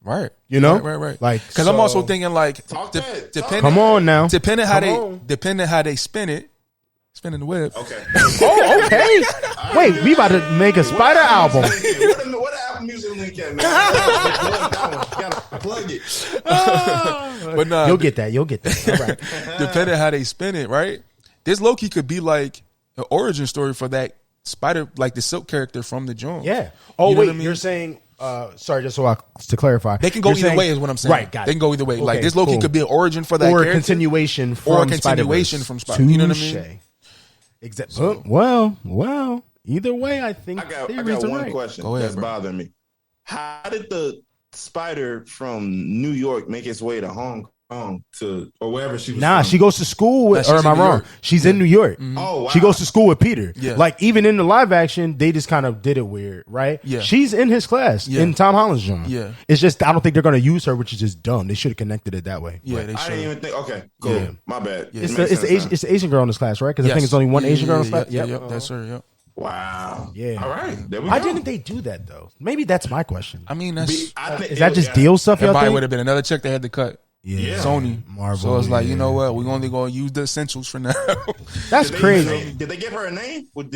Right. you know? Right. Like, Because I'm also thinking like, depending, come on now. depending how they spin it, spinning the web. Okay. Oh, okay. Wait, we about to make a Spider album. What album music link at, man? Gotta plug it. But nah, You'll get that. All right. depending how they spin it, right? This low-key could be like an origin story for that Spider, like the Silk character from the joint. Yeah. Oh, You know wait, what I mean? you're saying, sorry, just to clarify. They can go You're either saying- way is what I'm saying. Right, got it. They can go either way. Like Okay, this low-key cool. could be an origin for that or a character. continuation from Or a continuation Spider-Verse. from Spider- you know what I mean? Touche. Exactly. Well. Either way, I think I got theories are one right. question Go ahead, that's bro. bothering me. How did the spider from New York make its way to Hong Kong or wherever she was Nah, from? she goes to school with, Nah, or she's am I in New wrong? York. She's in New York. Oh, wow. She goes to school with Peter. Yeah. Like, even in the live action, they just kind of did it weird, right? Yeah. She's in his class, Yeah. in Tom Holland's genre. Yeah. It's just, I don't think they're going to use her, which is just dumb. They should have connected it that way. Yeah, But they I should. didn't even think. Okay, cool. Yeah. My bad. Yeah. It it's makes sense now. the Asian girl in this class, right? Because I think it's only one Asian girl in this class. Yep, that's her. Yep. Wow. Yeah. All right. There we Why go. didn't they do that, though? Maybe that's my question. I mean, that's I think Is that just deal stuff, that y'all probably think? would have been another check they had to cut. Yeah. Sony, Marvel, So it's like, you yeah. know what? We're only going to use the essentials for now. That's crazy. Did they give her a name? Was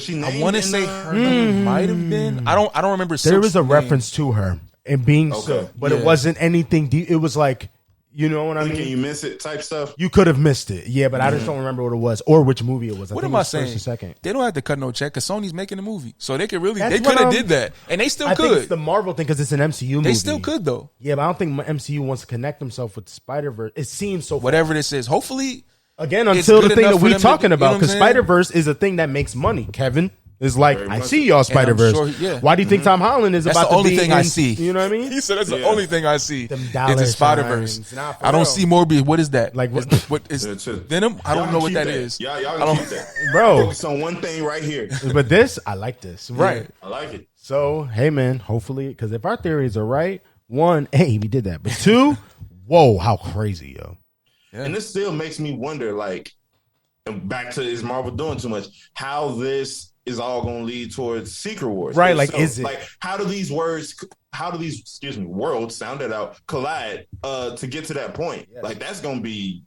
she named? I want to in say the- her name might have been. I don't remember. There was Silk's a name. reference to her and being Okay. so, but Yeah. it wasn't anything deep. It was like, you know what I Can mean? you miss it? Type stuff. You could have missed it. Yeah, but I just don't remember what it was or which movie it was. What think am it I was saying? First or second. They don't have to cut no check because Sony's making the movie, so they could really. That's They what could have I'm- did that, and they still I think it's could. the Marvel thing because it's an MCU movie. They still could though. Yeah, but I don't think MCU wants to connect himself with Spider-Verse. It seems so. Whatever this is, hopefully. Again, it's until good the thing enough that for we're them to talking do- you know about, what I'm because saying? Spider-Verse is a thing that makes money. Kevin is like, Very I much see y'all Spider-Verse. sure- yeah. Why do you think Tom Holland is That's about the to only be thing in, I see. You know what I mean? He said that's the Yeah. only thing I see Them is dollar the Spider Verse. signs. Nah, for I don't real. see Morbius. What is that? Like, what- what is That's it. Venom? I Y'all don't can know what keep that is. Y'all I can don't- keep that. Bro. Focus on one thing right here. But this, I like this. Right. I like it. So, hey, man, hopefully, because if our theories are right, one, hey, we did that. But two, whoa, how crazy, yo. And this still makes me wonder, like, and back to is Marvel doing too much? How this is all going to lead towards Secret Wars, Right, like, is it? like how do these worlds sound it out collide to get to that point? Yes. Like that's going to be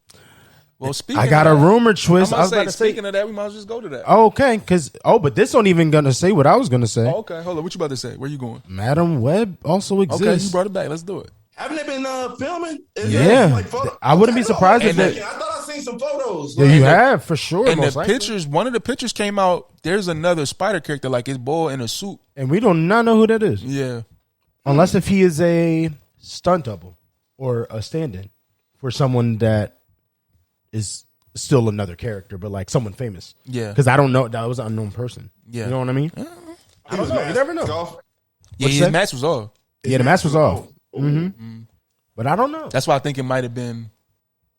Well, speaking, I got of a that, rumor I'm twist. I gonna was about say, to say, speaking of that, we might as well just go to that. okay, because, but this don't even going to say what I was going to say. Oh, okay, hold on. What you about to say? Where you going? Madam Web also Okay, exists. you brought it back. Let's do it. haven't they been filming? Yeah. I wouldn't be surprised if I that- thought I seen some photos. Yeah, like- you have, for sure. And most the likely. pictures, one of the pictures came out. There's another Spider character, like his boy in a suit. And we do not know who that is. Yeah, Unless if he is a stunt double or a stand-in for someone that is still another character, but like someone famous. yeah, Because I don't know. That was an unknown person. Yeah. You know what I mean? I don't know. You never know. yeah. What'd you His say? mask was off. Yeah, the mask was off. Mm-hmm. But I don't know. That's why I think it might have been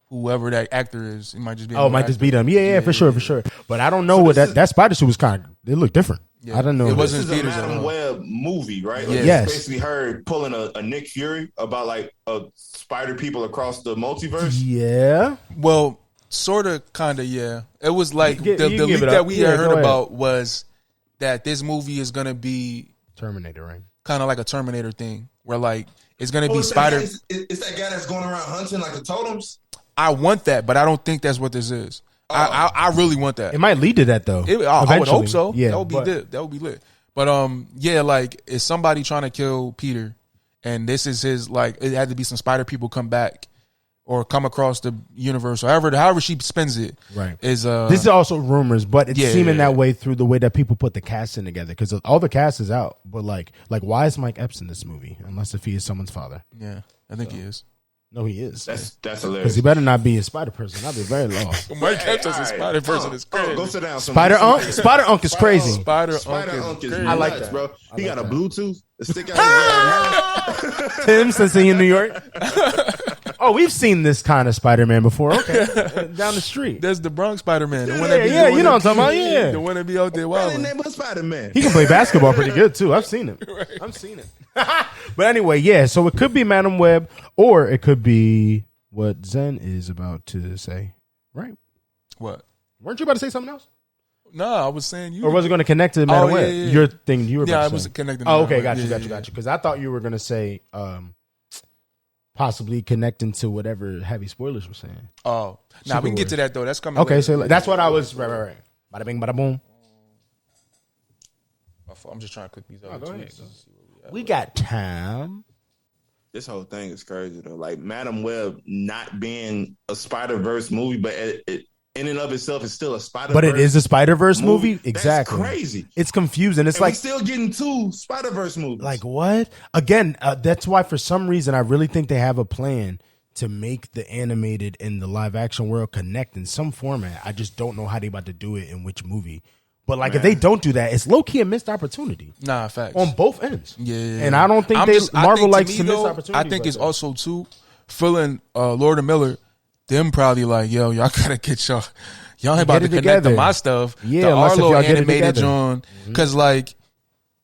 whoever that actor is. It might just be. Oh, it might just be them. Yeah, for sure, for sure. But I don't know what that spider suit was kind of. It looked different. Yeah. I don't know. It This wasn't This is a theaters at Madam all. Web movie, right? Like, Yeah. it's Yes. basically her pulling a Nick Fury about like spider people across the multiverse. Yeah. Well, Sort of, kind of, yeah. It was like You the leak that we had heard ahead. about was that this movie is gonna be Terminator, right? kind of like a Terminator thing, where like it's gonna be It's Spider. It's that guy that's going around hunting like the totems. I want that, but I don't think that's what this is. I really want that. It might lead to that though. I would hope so. Yeah, that would be lit. That would be lit. But yeah, like is somebody trying to kill Peter, and this is his like it had to be some spider people come back or come across the universe, or however she spends it. Right. Is this is also rumors, but it's seeming that way through the way that people put the cast in together because all the cast is out. But like why is Mike Epps in this movie? Unless if he is someone's father. Yeah, I think he is. No, he is. That's Because hilarious. he better not be a spider person. I'd be very lost. Mike Epps as a spider person is crazy. Go sit down. Spider Unk is crazy. Spider Unk is crazy. I like nuts, that. bro. He got a that. Bluetooth that stick out his mouth. Tim, since he in New York. Oh, we've seen this kind of Spider-Man before. Okay, down the street. There's the Bronx Spider-Man. The one Yeah, that be, yeah, the one you know what that I'm talking be- about, yeah. The one that be out there Why wilding. they name him Spider-Man? He can play basketball pretty good too. I've seen him. I've seen it. But anyway, yeah. So it could be Madam Web, or it could be what Zen is about to say. Right? What? Weren't you about to say something else? No, I was saying you. Or was it going to connect to Madam yeah, Web? yeah. Your thing. You were. Yeah, about I to was say. connecting. to Oh, Madam okay, Web. got you. Because I thought you were going to say possibly connecting to whatever heavy spoilers were saying. Oh, nah, we can get to that though. That's coming. Okay, later. so that's what I was. Right. Bada bing, bada boom. I'm just trying to click these other go ahead. tweets. and see where we at. We got time. This whole thing is crazy though. Like Madam Web not being a Spider-Verse movie, but it in and of itself is still a Spider-Verse. But it is a Spider-Verse movie? That's Exactly. crazy. It's confusing. It's And like, we still getting 2 Spider-Verse movies. like what? Again, that's why for some reason I really think they have a plan to make the animated and the live action world connect in some format. I just don't know how they about to do it in which movie. But like if they don't do that, it's low key a missed opportunity Nah, facts. on both ends. Yeah. And I don't think Marvel likes to miss opportunities. I think like it's that. also too feeling Lord and Miller. Them probably like, yo, y'all gotta get y'all ain't about to Get it connect to together. my stuff. Yeah, to unless our if little y'all get it animated together. John. Because like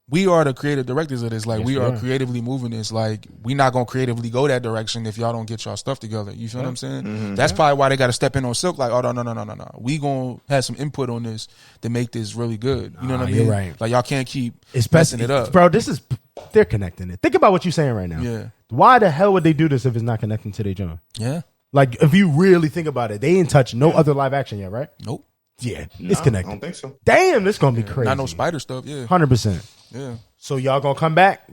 we are the creative directors of this. Like we we are are. creatively moving this. Like we not gonna creatively go that direction if y'all don't get y'all stuff together. You feel what I'm saying? That's probably why they got to step in on Silk. Like, oh no. We gonna have some input on this to make this really good. You know what I mean? You're right. Like y'all can't keep Especially, messing it up, bro. They're connecting it. Think about what you're saying right now. Yeah. Why the hell would they do this if it's not connecting to their John? Yeah. Like, if you really think about it, they ain't touched no other live action yet, right? Nope. Yeah, it's I don't connected. think so. Damn, this gonna be crazy. Not no spider stuff. Yeah. 100%. Yeah. So y'all gonna come back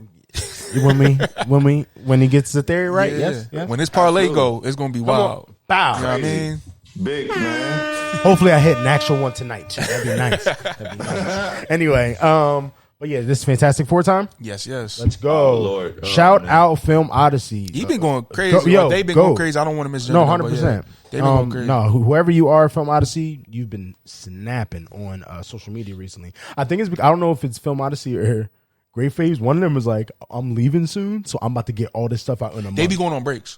when he gets the theory right? Yeah. Yes. When this parlay Absolutely. go, it's gonna be Come on. wild. Bow. You know what I Crazy. mean? Big man. Hopefully, I hit an actual one tonight too. That'd be nice. Anyway, but yeah, this is Fantastic Four time. Yes. Let's go. Oh, Lord. Oh, Shout man. out Film Odyssey. He been going crazy. They've been going crazy. I don't want to miss. No, 100%. They've been going crazy. No, whoever you are, Film Odyssey, you've been snapping on social media recently. I think it's. I don't know if it's Film Odyssey or Great Faves. One of them was like, "I'm leaving soon, so I'm about to get all this stuff out in a month." They be going on breaks.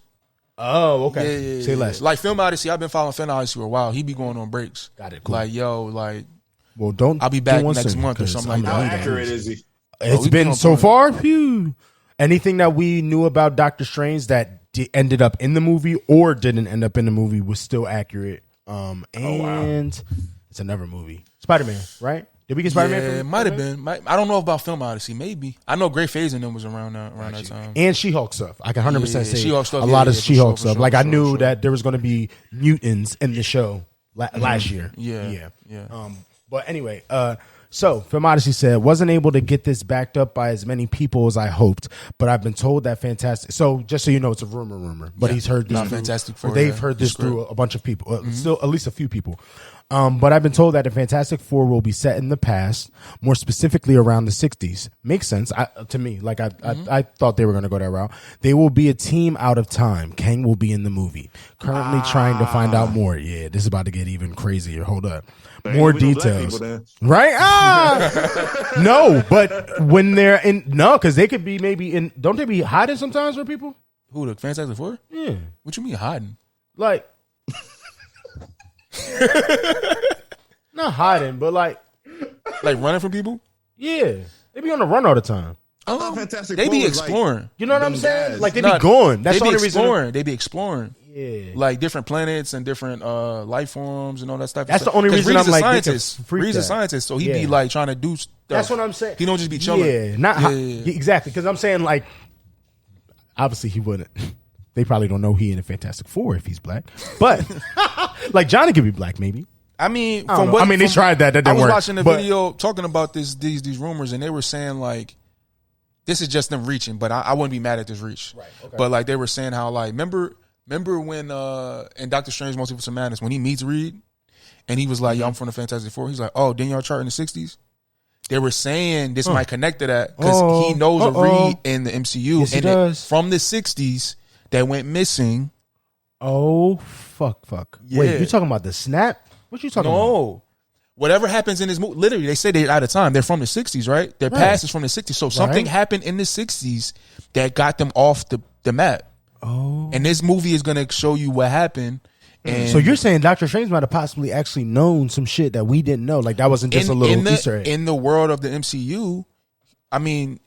Oh, okay. Yeah. Say less. Like Film Odyssey, I've been following Film Odyssey for a while. He be going on breaks. Got it. Cool. Like yo, like Well, don't. I'll be do back one next soon, month or 'cause something I'm like How that. not- accurate is he? It's we been been so on far. Phew. Anything that we knew about Doctor Strange that ended up in the movie or didn't end up in the movie was still accurate. And it's another movie, Spider-Man, right? Did we get Spider-Man? Yeah, it might have been. I don't know about Film Odyssey. Maybe I know Great Phase and them was around that time. And She-Hulk stuff. I can 100% Yeah, say She-Hulk stuff, a lot yeah, of for She-Hulk sure, for stuff. sure, Like for I sure, knew for sure. that there was going to be mutants in the show last year. Yeah. But anyway, so Film Odyssey said, wasn't able to get this backed up by as many people as I hoped, but I've been told that Fantastic. So just so you know, it's a rumor, but he's heard this. Not Fantastic Four, They've yeah, heard the this through script. a bunch of people, still at least a few people. But I've been told that the Fantastic Four will be set in the past, more specifically around the 60s. Makes sense to me. Like I thought they were going to go that route. They will be a team out of time. Kang will be in the movie. Currently trying to find out more. Yeah, this is about to get even crazier. Hold up. More We know black details. people then. Right? No, but when they're in, because they could be maybe in, don't they be hiding sometimes for people? Who, the Fantastic Four? Yeah. What you mean hiding? Like, not hiding, but like, Like running from people? yeah. They be on the run all the time. thought Fantastic They Four be was like exploring. You know what I'm them saying? guys. Like, they Nah, be going. That's they the be only reason. exploring. They be exploring. like different planets and different life forms and all that stuff. That's the only reason I'm like, Reed's a scientist, so he'd be like trying to do stuff. That's what I'm saying. He don't just be chilling. Exactly. Because I'm saying like, obviously he wouldn't. They probably don't know he in the Fantastic Four if he's black, but like Johnny could be black maybe. I mean, they tried that. That didn't work. I was watching a video talking about these rumors, and they were saying like, this is just them reaching, but I wouldn't be mad at this reach. Right. Okay. But like they were saying how like remember when in Doctor Strange Multiverse of Madness when he meets Reed, and he was like, "Yo, I'm from the Fantastic Four." He's like, "Oh, didn't y'all chart in the '60s?" They were saying this might connect to that because he knows a Reed in the MCU, yes, and it, from the '60s that went missing. Oh fuck! Yeah. Wait, you talking about the snap? What you talking about? No. Whatever happens in this movie, literally, they say they're out of time. They're from the 60s, right? Their past is from the 60s. So something happened in the 60s that got them off the map. Oh. And this movie is going to show you what happened. And so you're saying Doctor Strange might have possibly actually known some shit that we didn't know. Like that wasn't just a little Easter egg. In the world of the MCU, I mean,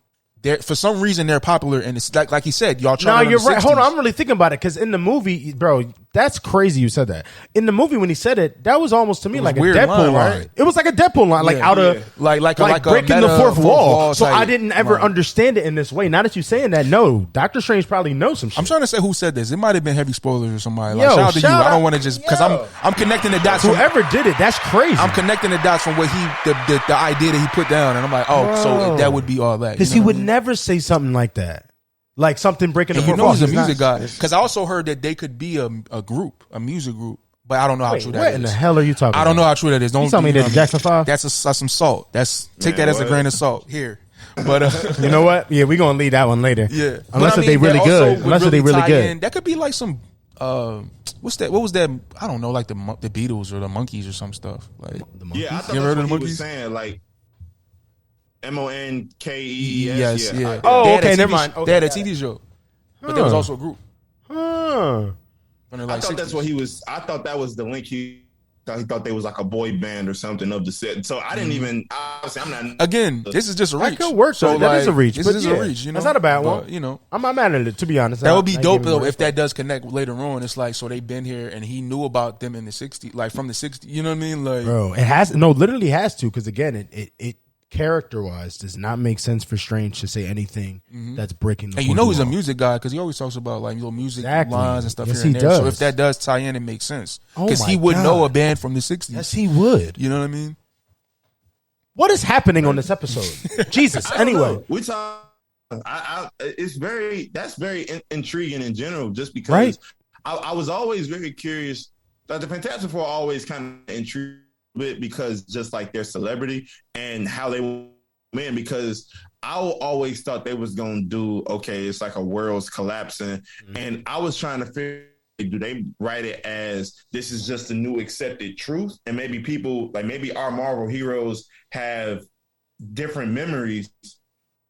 for some reason they're popular, and it's like he said, y'all trying. No, you're right. 60s. Hold on, I'm really thinking about it because in the movie, bro, that's crazy. You said that in the movie when he said it, that was almost to me like a Deadpool line. Right? It was like a Deadpool line, like out of like breaking the fourth wall. So I didn't ever understand it in this way. Now that you're saying that, no, Doctor Strange probably knows some shit. I'm trying to say who said this. It might have been heavy spoilers or somebody. Like, shout out to you. I don't want to just because I'm connecting the dots. Whoever did it, that's crazy. I'm connecting the dots from what the idea that he put down, and I'm like, so that would be all that because he would never say something like that, like something breaking the fourth wall. He's a music guy. Because I also heard that they could be a music group, but I don't know how true that is. What in the hell are you talking about? I don't know how true that is. Don't you tell me that Jackson 5? That's some salt. Take that as a grain of salt here. But you know what? Yeah, we're gonna leave that one later. Yeah, unless they really good. Unless they really good. That could be like some. What's that? What was that? I don't know, like the Beatles or the Monkees or some stuff. Like I thought that's what he was saying. Like Monkees. Yes, yeah. Oh, okay, never mind. They had a TV show, but there was also a group. I thought that's what he was. I thought that was the link. He thought they was like a boy band or something of the set. So I didn't even. Obviously, I'm not. Again, this is just a reach. That could work. So that is a reach. This is a reach. You know, that's not a bad one. But, you know, I'm not mad at it. To be honest, that would be dope though if that does connect later on. It's like so they've been here and he knew about them in the '60s, like from the '60s. You know what I mean? Like, bro, it has literally has to because again, it character-wise does not make sense for Strange to say anything that's breaking the and you know he's a music guy because he always talks about like little music lines and stuff here and there. Does. So if that does tie in, it makes sense because he would know a band from the 60s. Yes, he would. You know what I mean? What is happening on this episode? Jesus. Anyway, we talk. It's that's very intriguing in general, just because I was always very curious. Like the Fantastic Four always kind of intrigued bit because just like their celebrity and how they win, because I always thought they was gonna do it's like a world's collapsing, and I was trying to figure, do they write it as this is just a new accepted truth, and maybe people like maybe our Marvel heroes have different memories,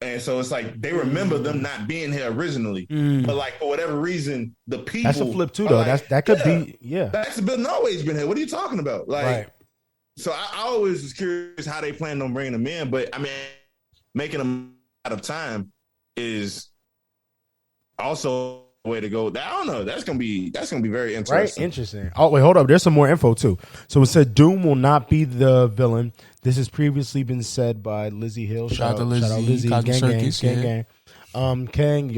and so it's like they remember them not being here originally, but like for whatever reason the people, that's a flip too though. Like, that could be Baxter Building always been here. What are you talking about? Like So I always was curious how they planned on bringing them in, but I mean, making them out of time is also a way to go. I don't know. That's gonna be very interesting. Right, interesting. Oh wait, hold up. There's some more info too. So it said Doom will not be the villain. This has previously been said by Lizzie Hill. Shout out to Lizzie. Gang. Kang,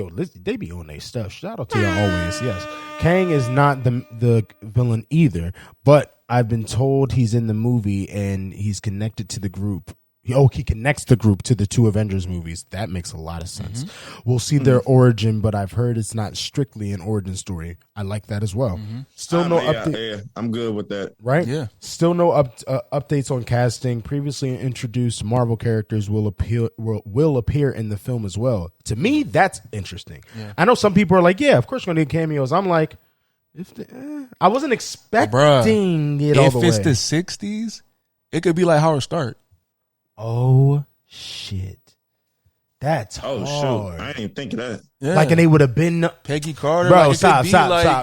they be on their stuff. Shout out to y'all always. Yes, Kang is not the villain either, but I've been told he's in the movie and he's connected to the group. He connects the group to the two Avengers movies. That makes a lot of sense. We'll see their origin, but I've heard it's not strictly an origin story. I like that as well. Still no update. Yeah, I'm good with that. Right? Yeah. Still no updates on casting. Previously introduced Marvel characters will appear in the film as well. To me, that's interesting. Yeah. I know some people are like, yeah, of course we're going to need cameos. I'm like, I wasn't expecting it all the way. If it's the 60s, it could be like Howard Stark. Oh, shit. That's hard. Shoot. I didn't even think of that. Yeah. Like, and they would have been... Peggy Carter. Bro, stop.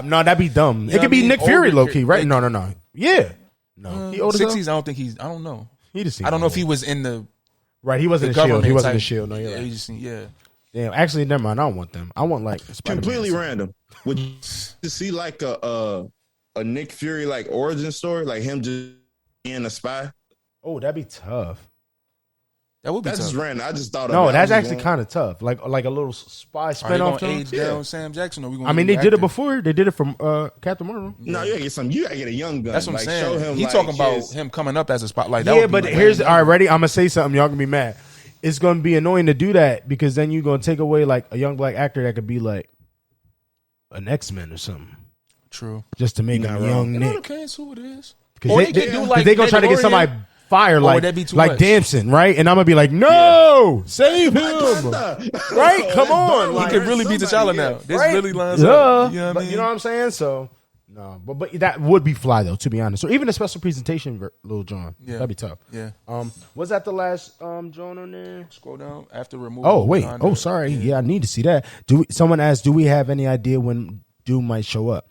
No, that'd be dumb. It could be Nick Fury, low-key, right? No. Yeah. No. He older 60s, I don't think I don't know. I don't know if he was in the... Right, he wasn't in S.H.I.E.L.D. He wasn't in S.H.I.E.L.D. No, you're right. Yeah. Damn, actually, never mind. I don't want them. I want like Spider-Man completely random. Would you see like a Nick Fury like origin story, like him just being a spy? Oh, that'd be tough. That would be That's tough. just random. I just thought. No, of it. that's actually kind of tough. Like a little spy Are they spinoff. gonna age down Sam Jackson? Or we gonna I mean, they did it before. They did it from Captain Marvel. No, you gotta get some. You gotta get a young gun. That's what I'm like, saying. Show him. He like, talking about his- him coming up as a spot. Like that Yeah, would be but like, here's all right. Ready? I'm gonna say something. Y'all gonna be mad. It's gonna be annoying to do that because then you're gonna take away like a young black actor that could be like an X-Men or something, true. just to make him Not young wrong. It Nick. depends who it is. Because Or they, they could do like they gonna try to get somebody Mandalorian. fire like would that be too like much? Damson, right? And I'm gonna be like, no, save him, right? Come on, He like, could really beat T'Challa now. This right? really lines Yeah. up. You know what I But mean? you know what I'm saying? So no, but that would be fly though, to be honest. Or even a special presentation, Lil Jon. Yeah. That'd be tough. Yeah. Was that the last John on there? Scroll down after removal. Oh wait. Wakanda. Oh sorry. Yeah, I need to see that. Someone asked, do we have any idea when Doom might show up?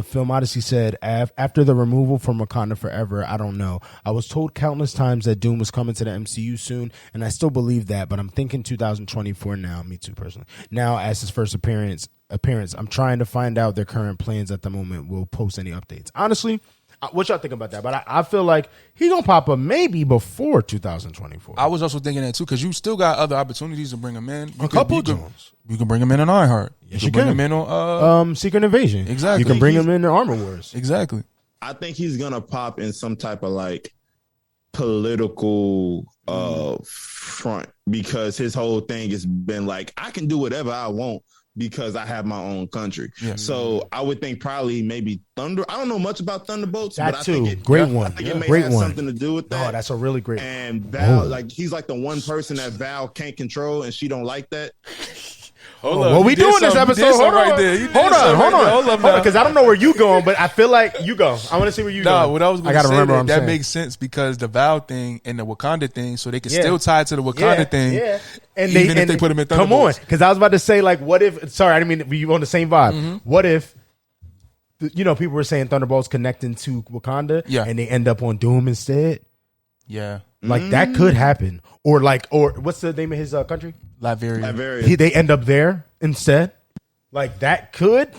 Film Odyssey said, after the removal from Wakanda Forever, I don't know. I was told countless times that Doom was coming to the MCU soon, and I still believe that, but I'm thinking 2024 now. Me too, personally. Now, as his first appearance, I'm trying to find out their current plans at the moment. We'll post any updates. Honestly, what y'all think about that? But I feel like he gonna pop up maybe before 2024. I was also thinking that too because you still got other opportunities to bring him in. A couple Jones. You can bring him in on Ironheart. Yes, you you can bring can. him in on Secret Invasion. Exactly. You can bring him in the Armor Wars. exactly. I think he's gonna pop in some type of like political front because his whole thing has been like, I can do whatever I want because I have my own country. Yeah. So I would think probably maybe Thunder. I don't know much about Thunderbolts, That but I too. think it, Great I one. think it may Great have one. something to do with that. Oh, that's a really great. And Val, Oh. like he's like the one person that Val can't control, and she don't like that. Hold What we doing this episode? Hold on, hold on, because I don't know where you going, but I feel like you go. I want to see where you No, go. what I was going to gotta say remember what I'm that saying. makes sense because the Vow thing and the Wakanda thing, so they can Yeah. still tie it to the Wakanda thing. Yeah. And even if they put him in come on, Thunderbolts. because I was about to say like, what if? Sorry, I didn't mean to be on the same vibe. Mm-hmm. What if? People were saying Thunderbolts connecting to Wakanda, Yeah. and they end up on Doom instead. Yeah. Like that could happen, or what's the name of his country? Liberia. They end up there instead. Like that could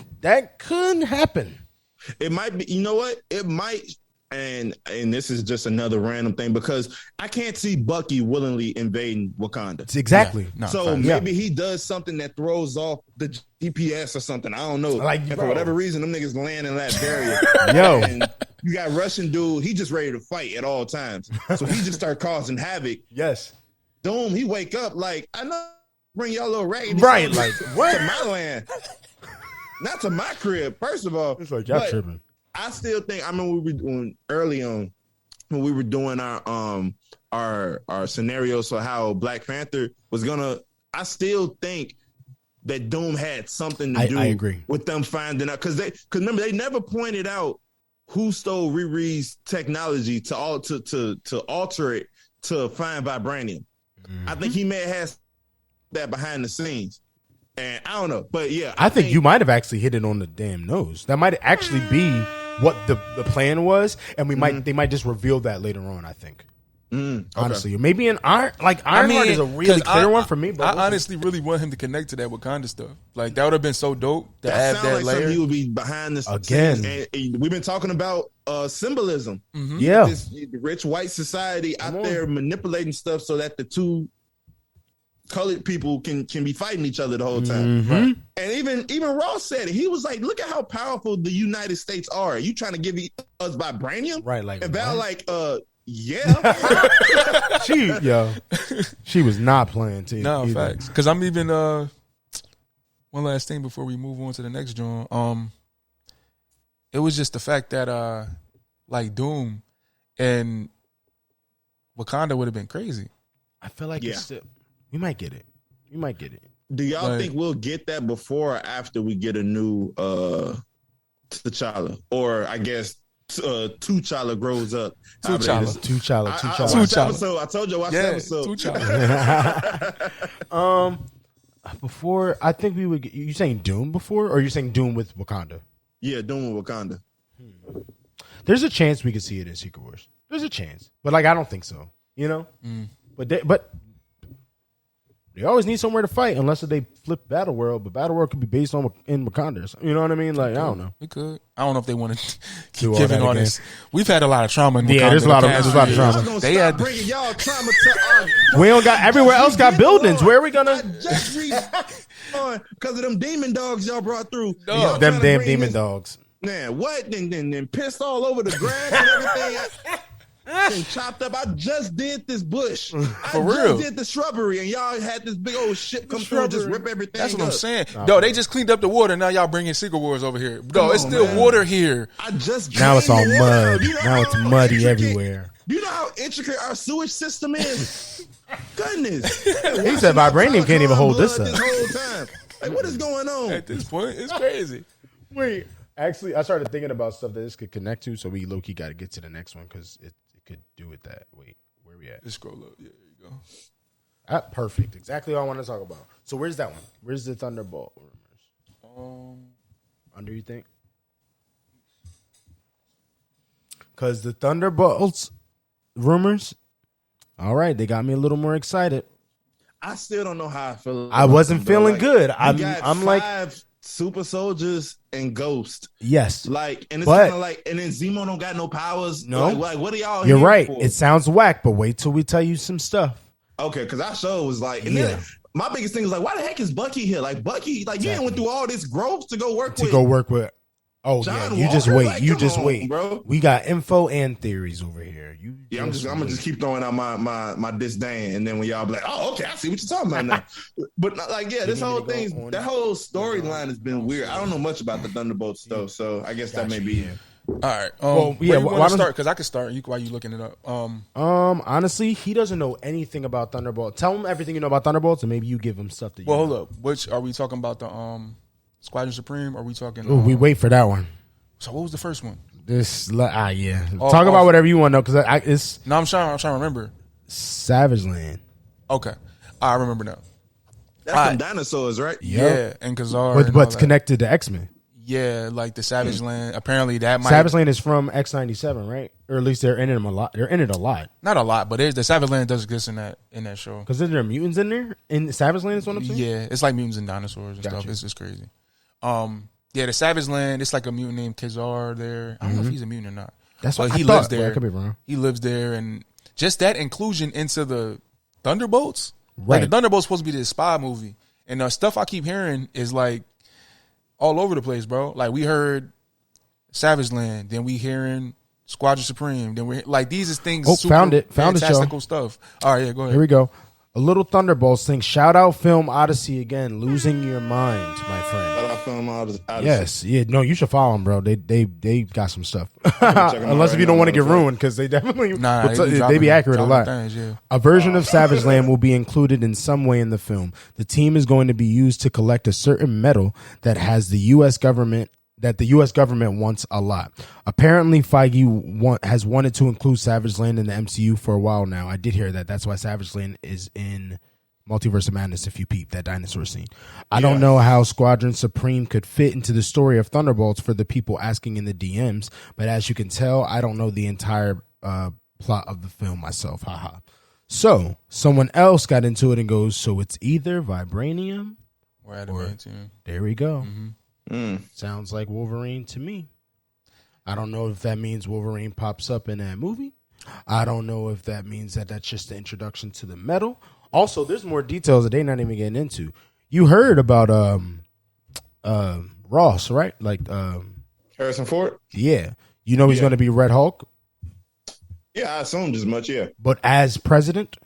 happen. It might be. You know what? It might. And this is just another random thing because I can't see Bucky willingly invading Wakanda. Exactly. No, So facts. maybe he does something that throws off the GPS or something. I don't know. Like, and for bro. whatever reason, them niggas land in that barrier. Yo. And you got Russian dude. He just ready to fight at all times. So he just start causing havoc. Yes. Doom, he wake up like, I know, bring y'all little raggedy Right, sons like, what? to my land. Not to my crib, first of all. It's like y'all But tripping. I still think, I remember we were doing early on when we were doing our scenarios for how Black Panther was gonna. I still think that Doom had something to do I agree. with them finding out because remember they never pointed out who stole Riri's technology to alter it to find vibranium. I think he may have had that behind the scenes. And I don't know, but yeah, I think you might have actually hit it on the damn nose. That might actually be what the plan was, and they might just reveal that later on. I think, honestly, or maybe Ironheart is a really 'cause clear one for me. But I honestly really want him to connect to that Wakanda stuff. Like that would have been so dope to that have sounds that like layer. something you would be behind the Again. scenes. And we've been talking about symbolism. yeah, This rich white society out there manipulating stuff so that the two colored people can be fighting each other the whole time. Right. And even Ross said it. He was like, "Look at how powerful the United States are. You trying to give us vibranium?" Right, like, and Val what? yeah. she was not playing too. No, either. facts. Because I'm even one last thing before we move on to the next joint. It was just the fact that like Doom and Wakanda would have been crazy. I feel like it's still, we might get it. We might get it. Do y'all Like- think we'll get that before or after we get a new T'Challa? Or I guess T'Challa grows up. T'Challa. T'Challa. I T'Challa. watched the episode. I told you I watched the episode. T'Challa. Before, I think we would get, you saying Doom before, or you saying Doom with Wakanda? Yeah, Doom with Wakanda. There's a chance we could see it in Secret Wars. There's a chance, but like I don't think so. You know, but They always need somewhere to fight, unless they flip Battle World. But Battle World could be based on in Wakanda. You know what I mean? Like, I don't know. We could. I don't know if they want to keep all giving that on again. this. We've had a lot of trauma in Wakanda. Yeah, there's a lot of Y'all trauma. gonna They stop had- bringing y'all trauma to our. We don't got everywhere else got buildings. Where are we I gonna? just because of them demon dogs y'all brought through. No. Y'all Them tryna damn bring demon this- dogs. Man, what? Then pissed all over the grass and everything. And chopped up. I just did this bush. For I real. just did the shrubbery, and y'all had this big old shit come through and just rip everything. That's what I'm up. saying. No, they just cleaned up the water. Now y'all bringing Secret Wars over here. No, it's on, still man. water here. I just Now it's all drained the water mud. out. You know Now it's how muddy intricate- everywhere. Do you know how intricate our sewage system is? Goodness. He said vibranium can't even hold this up. This whole time. Like, what is going on? At this point, it's crazy. Wait, actually, I started thinking about stuff that this could connect to, so we low-key got to get to the next one because it could do with that. Wait, where we at? Just scroll up. Yeah, there you go. Perfect. Exactly what I want to talk about. So where's that one? Where's the Thunderbolt rumors? Under, you think? Because the Thunderbolts rumors, all right, they got me a little more excited. I still don't know how I feel. I wasn't about them, feeling like, good. we I'm got like, five super soldiers and Ghost. yes. Like, and it's But- kind of like, and then Zemo don't got no powers. No. Like what are y'all? You're here right. for? It sounds whack, but wait till we tell you some stuff. Okay, because our show was like, and Yeah. then my biggest thing was like, why the heck is Bucky here? Like Bucky, like you didn't went through all this growth to go work To with. go work with. Oh John yeah, you just Walker? wait. Like, You come just on, wait, bro. We got info and theories over here. You Yeah, I'm gonna just keep throwing out my disdain, and then when y'all be like, oh, okay, I see what you're talking about now. But like, yeah, this need me whole to go thing, on? that whole storyline has been weird. I don't know much about the Thunderbolts stuff, so I guess that may be. All right. Well, yeah, where you why want don't- to start? Because I can start. While you looking it up. honestly, he doesn't know anything about Thunderbolt. Tell him everything you know about Thunderbolts, and maybe you give him stuff that you Well, know. hold up. Which are we talking about? The Squadron Supreme? Or are we talking? Ooh, we wait for that one. So what was the first one? Yeah. Oh, Talk about oh. whatever you want to know, because it's No, I'm trying to remember. Savage Land. Okay, I remember now. That's some dinosaurs, right? Yeah, and Cesar. But and what's all that. connected to X-Men. Yeah, like the Savage Land. Apparently, that might Savage Land is from X-97, right? Or at least they're in it a lot. They're in it a lot. not a lot, but the Savage Land does exist in that show. Because there mutants in there? In Savage Land is one of them? Yeah, it's like mutants and dinosaurs and Gotcha. stuff. It's just crazy. Yeah, the Savage Land. It's like a mutant named Cesar there. I don't know if he's a mutant or not. That's but what he I lives thought, but there. I could be wrong. He lives there, and just that inclusion into the Thunderbolts. Like Right. the Thunderbolts supposed to be this spy movie, and the stuff I keep hearing is like all over the place, bro. Like we heard Savage Land, then we hearing Squadron Supreme, then we like these is things. Oh, super found it, y'all. fantastical stuff. All right, yeah, go ahead. Here we go. A little Thunderbolts thing. Shout out Film Odyssey again. Losing your mind, my friend. Shout out Film Odyssey. Yes, yeah, no, you should follow them, bro. They got some stuff. check 'em out Unless if right you don't now, want to get motherfucker. ruined, because they definitely Nah, they be accurate a lot. Things, yeah. A version of Savage Land will be included in some way in the film. The team is going to be used to collect a certain metal that has the U.S. government wants a lot. Apparently, Feige has wanted to include Savage Land in the MCU for a while now. I did hear that. That's why Savage Land is in Multiverse of Madness, if you peep that dinosaur scene. I don't know how Squadron Supreme could fit into the story of Thunderbolts for the people asking in the DMs, but as you can tell, I don't know the entire plot of the film myself. Haha. So, someone else got into it and goes, so it's either vibranium We're at it, there we go. Mm-hmm. Sounds like Wolverine to me. I don't know if that means Wolverine pops up in that movie. I don't know if that means that that's just the introduction to the metal. Also, there's more details that they're not even getting into. You heard about Ross, right? Like Harrison Ford? yeah. You know he's going to be Red Hulk, Yeah, I assumed as much, yeah. but as president.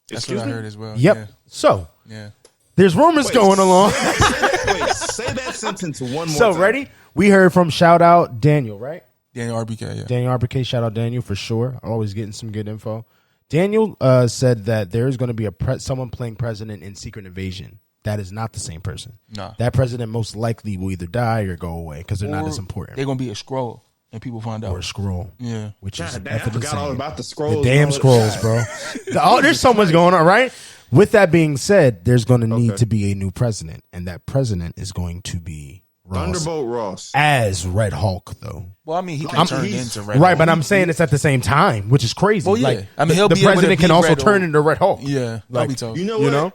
That's Excuse what me? I heard as well. Yep. So, Yeah. there's rumors going along. Say that sentence one more So, time. ready? We heard from shout out Daniel, right? Daniel RBK, yeah. Daniel RBK, shout out Daniel for sure. Always getting some good info. Daniel said that there is going to be someone playing president in Secret Invasion. That is not the same person. No. That president most likely will either die or go away because they're not Or as important. They're going to be a scroll, and people find out. Or a scroll. Yeah. Which is God damn, I effing forgot all insane. about the scrolls. The damn and all that. scrolls, bro. Oh, there's so much going on, right? With that being said, there's going to need Okay. to be a new president, and that president is going to be Ross Thunderbolt Ross. as Red Hulk, though. Well, I mean, he can turn he's- into Red Right, Hulk. but I'm saying it's at the same time, which is crazy. Well, yeah. Like, I mean, he'll the be able to president be can also Red turn Hulk. into Red Hulk. Yeah, that'll Like, be tough. You know You what? know?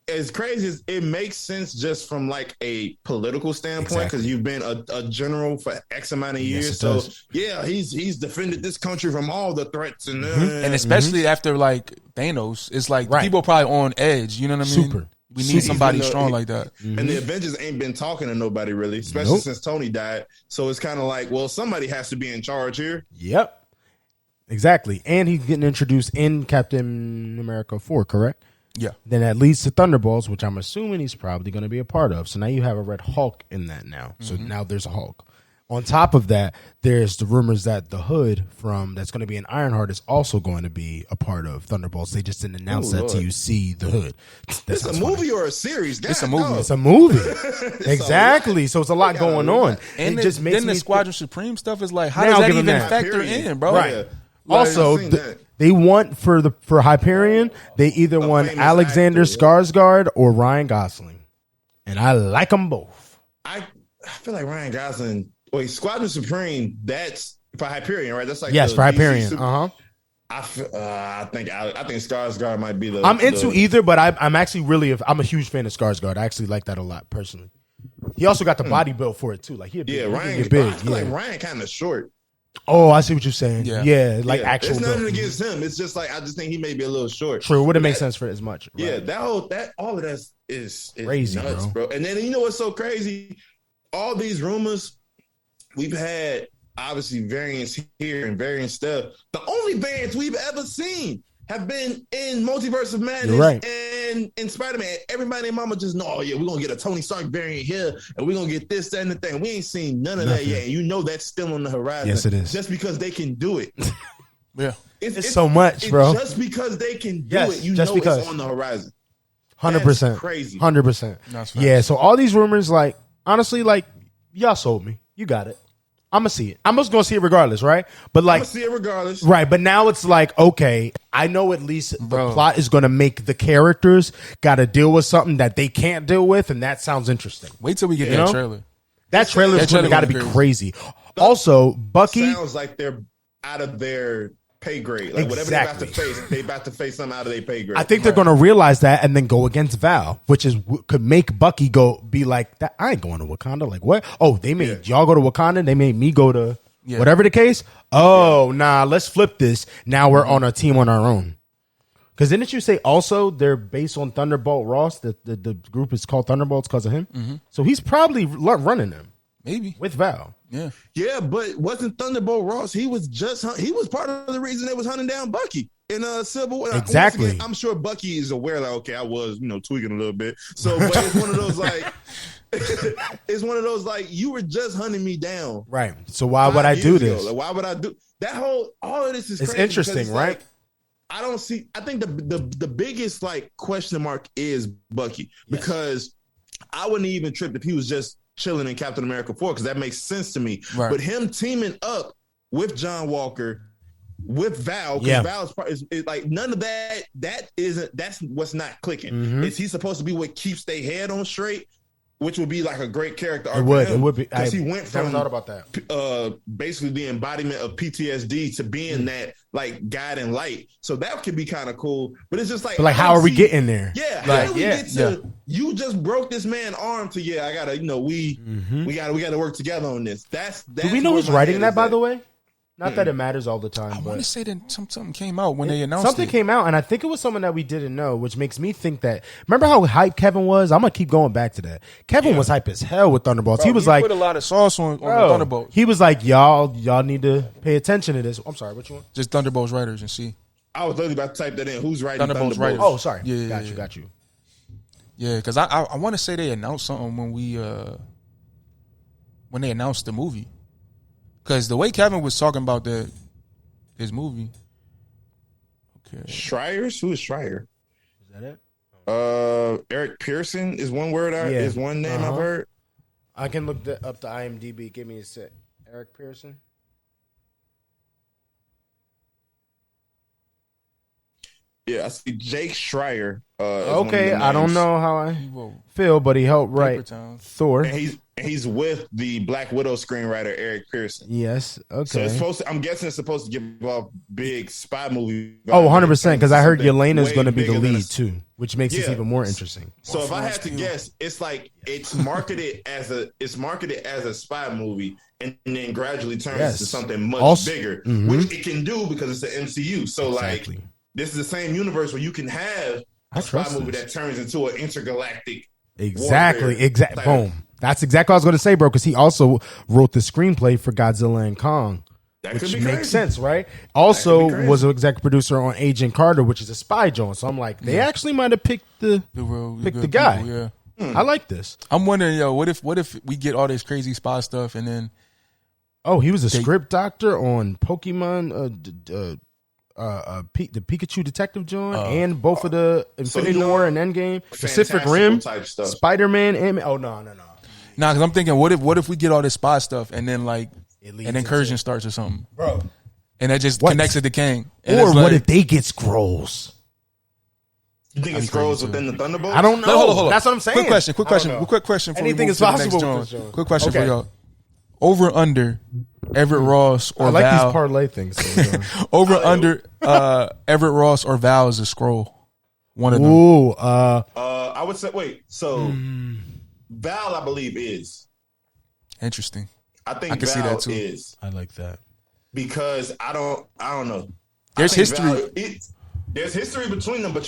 as crazy as it makes sense just from like a political standpoint, because you've been a general for X amount of years. So yeah, he's defended this country from all the threats and especially after like Thanos, it's like people probably on edge. You know what I mean? We need somebody strong like that. And the Avengers ain't been talking to nobody really, especially since Tony died. So it's kind of like, well, somebody has to be in charge here. Yep. Exactly. And he's getting introduced in Captain America 4, correct? Yeah. Then that leads to Thunderbolts, which I'm assuming he's probably going to be a part of. So now you have a Red Hulk in that now. So now there's a Hulk. On top of that, there's the rumors that the Hood that's going to be in Ironheart is also going to be a part of Thunderbolts. They just didn't announce that till you see the Hood. It's a movie or a series? It's a movie. It's a movie. Exactly. So it's a lot going on. And then the Squadron Supreme stuff is like, how does that even factor in, bro? Right. Yeah. Also, they want for Hyperion, they either want Alexander Skarsgård or Ryan Gosling, and I like them both. I feel like Ryan Gosling. Wait, Squadron Supreme. That's for Hyperion, right? That's like for Hyperion. I think Skarsgård might be the. I'm into either, but I'm actually I'm a huge fan of Skarsgård. I actually like that a lot personally. He also got the body built for it too. Like Ryan. Big. I feel like Ryan kind of short. Oh, I see what you're saying. Actual. It's nothing against him. It's just like I just think he may be a little short. True, wouldn't make sense for as much. Right? Yeah, all of that is crazy, nuts, bro. And then you know what's so crazy? All these rumors, we've had obviously variants here and variant stuff. The only variants we've ever seen have been in Multiverse of Madness and in Spider-Man. Everybody and mama just know, oh yeah, we're going to get a Tony Stark variant here, and we're going to get this, that, and the thing. We ain't seen none of that yet, and you know that's still on the horizon. Yes, it is. Just because they can do it. Yeah. It's so much, bro. Just because they can do it, you know it's on the horizon. 100%. Crazy. 100%. Yeah, so all these rumors, like, honestly, like, y'all sold me. You got it. I'm gonna see it. I'm just gonna see it regardless, right? But like, I'm gonna see it regardless, right? But now it's like, okay, I know at least the plot is gonna make the characters got to deal with something that they can't deal with, and that sounds interesting. Wait till we get that trailer. That trailer is got to be crazy. Also, Bucky sounds like they're out of their pay grade. Like whatever they're about to face, they about to face something out of their pay grade. I think they're going to realize that and then go against Val, which could make Bucky be like, that I ain't going to Wakanda. Like what? Oh, they made y'all go to Wakanda. They made me go to whatever the case. Oh, nah, let's flip this. Now we're on a team on our own. Because didn't you say also they're based on Thunderbolt Ross? The group is called Thunderbolts because of him. Mm-hmm. So he's probably running them. Maybe with Val. Yeah, but wasn't Thunderbolt Ross? He was part of the reason they was hunting down Bucky in Civil War. Exactly. Again, I'm sure Bucky is aware. Like, okay, I was tweaking a little bit. So, but it's one of those like, it's one of those like you were just hunting me down, right? So why would I do this? Like, why would I do that? All of this is it's crazy interesting, right? Like, I don't see. I think the biggest like question mark is Bucky because I wouldn't even trip if he was just chilling in Captain America 4 because that makes sense to me. Right. But him teaming up with John Walker, with Val, because Val's part is like none of that. That's what's not clicking. Mm-hmm. Is he supposed to be what keeps their head on straight? Which would be like a great character arc. It would be because he went from thought about that. Basically the embodiment of PTSD to being that like guiding light. So that could be kind of cool. But it's just like, how are we getting there? Yeah, how do we get to? You just broke this man's arm to I gotta we gotta work together on this. That's do we know who's writing that by the way? Not that it matters all the time. I want to say that something came out when they announced something came out, and I think it was someone that we didn't know, which makes me think that. Remember how hype Kevin was? I'm gonna keep going back to that. Kevin was hype as hell with Thunderbolts. Bro, he was like, put a lot of sauce on the Thunderbolts. He was like, y'all need to pay attention to this. I'm sorry, what you want? Just Thunderbolts writers and see. I was literally about to type that in. Who's writing Thunderbolts writers? Oh, sorry. Got you. Yeah, because I want to say they announced something when they announced the movie. Because the way Kevin was talking about his movie. Okay. Schreier's? Who is Schreier? Is that it? Eric Pearson is one word. Is one name I've heard. I can look up the IMDb. Give me a sec. Eric Pearson. Yeah, I see Jake Schreier. Okay, I don't know how I feel, but he helped write Thor. And and he's with the Black Widow screenwriter Eric Pearson. Yes. Okay. So it's supposed to, I'm guessing it's supposed to give off big spy movie. Oh, 100%. Because I heard Yelena's going to be the bigger than lead too, which makes this even more interesting. So if I had to guess, it's like it's marketed as a spy movie, and then gradually turns into something much bigger, which it can do because it's the MCU. So like this is the same universe where you can have a spy movie that turns into an intergalactic. Exactly. Boom. That's exactly what I was going to say, bro. Because he also wrote the screenplay for Godzilla and Kong. Which makes sense, right? Also was an executive producer on Agent Carter, which is a spy joint. So I'm like, they actually might have picked the guy. People, I like this. I'm wondering, what if we get all this crazy spy stuff and then he was a script doctor on Pokemon, the Pikachu Detective joint, and both of the Infinity War and Endgame, Pacific Rim, Spider-Man, and no. Nah, because I'm thinking, what if we get all this spy stuff and then like an incursion starts or something, bro, and that just connects it to Kang, or what if they get Skrulls? You think it Skrulls within the Thunderbolts? I don't know. Hold on. That's what I'm saying. Quick question. Anything is possible. Quick question for y'all. Over under Everett Ross or I like Val. these parlay things. Over under Everett Ross or Val is a Skrull. One of them. Ooh. I would say Val, I believe, is interesting. I think I can see that too. Is. I like that because I don't know. There's history. There's history between them, but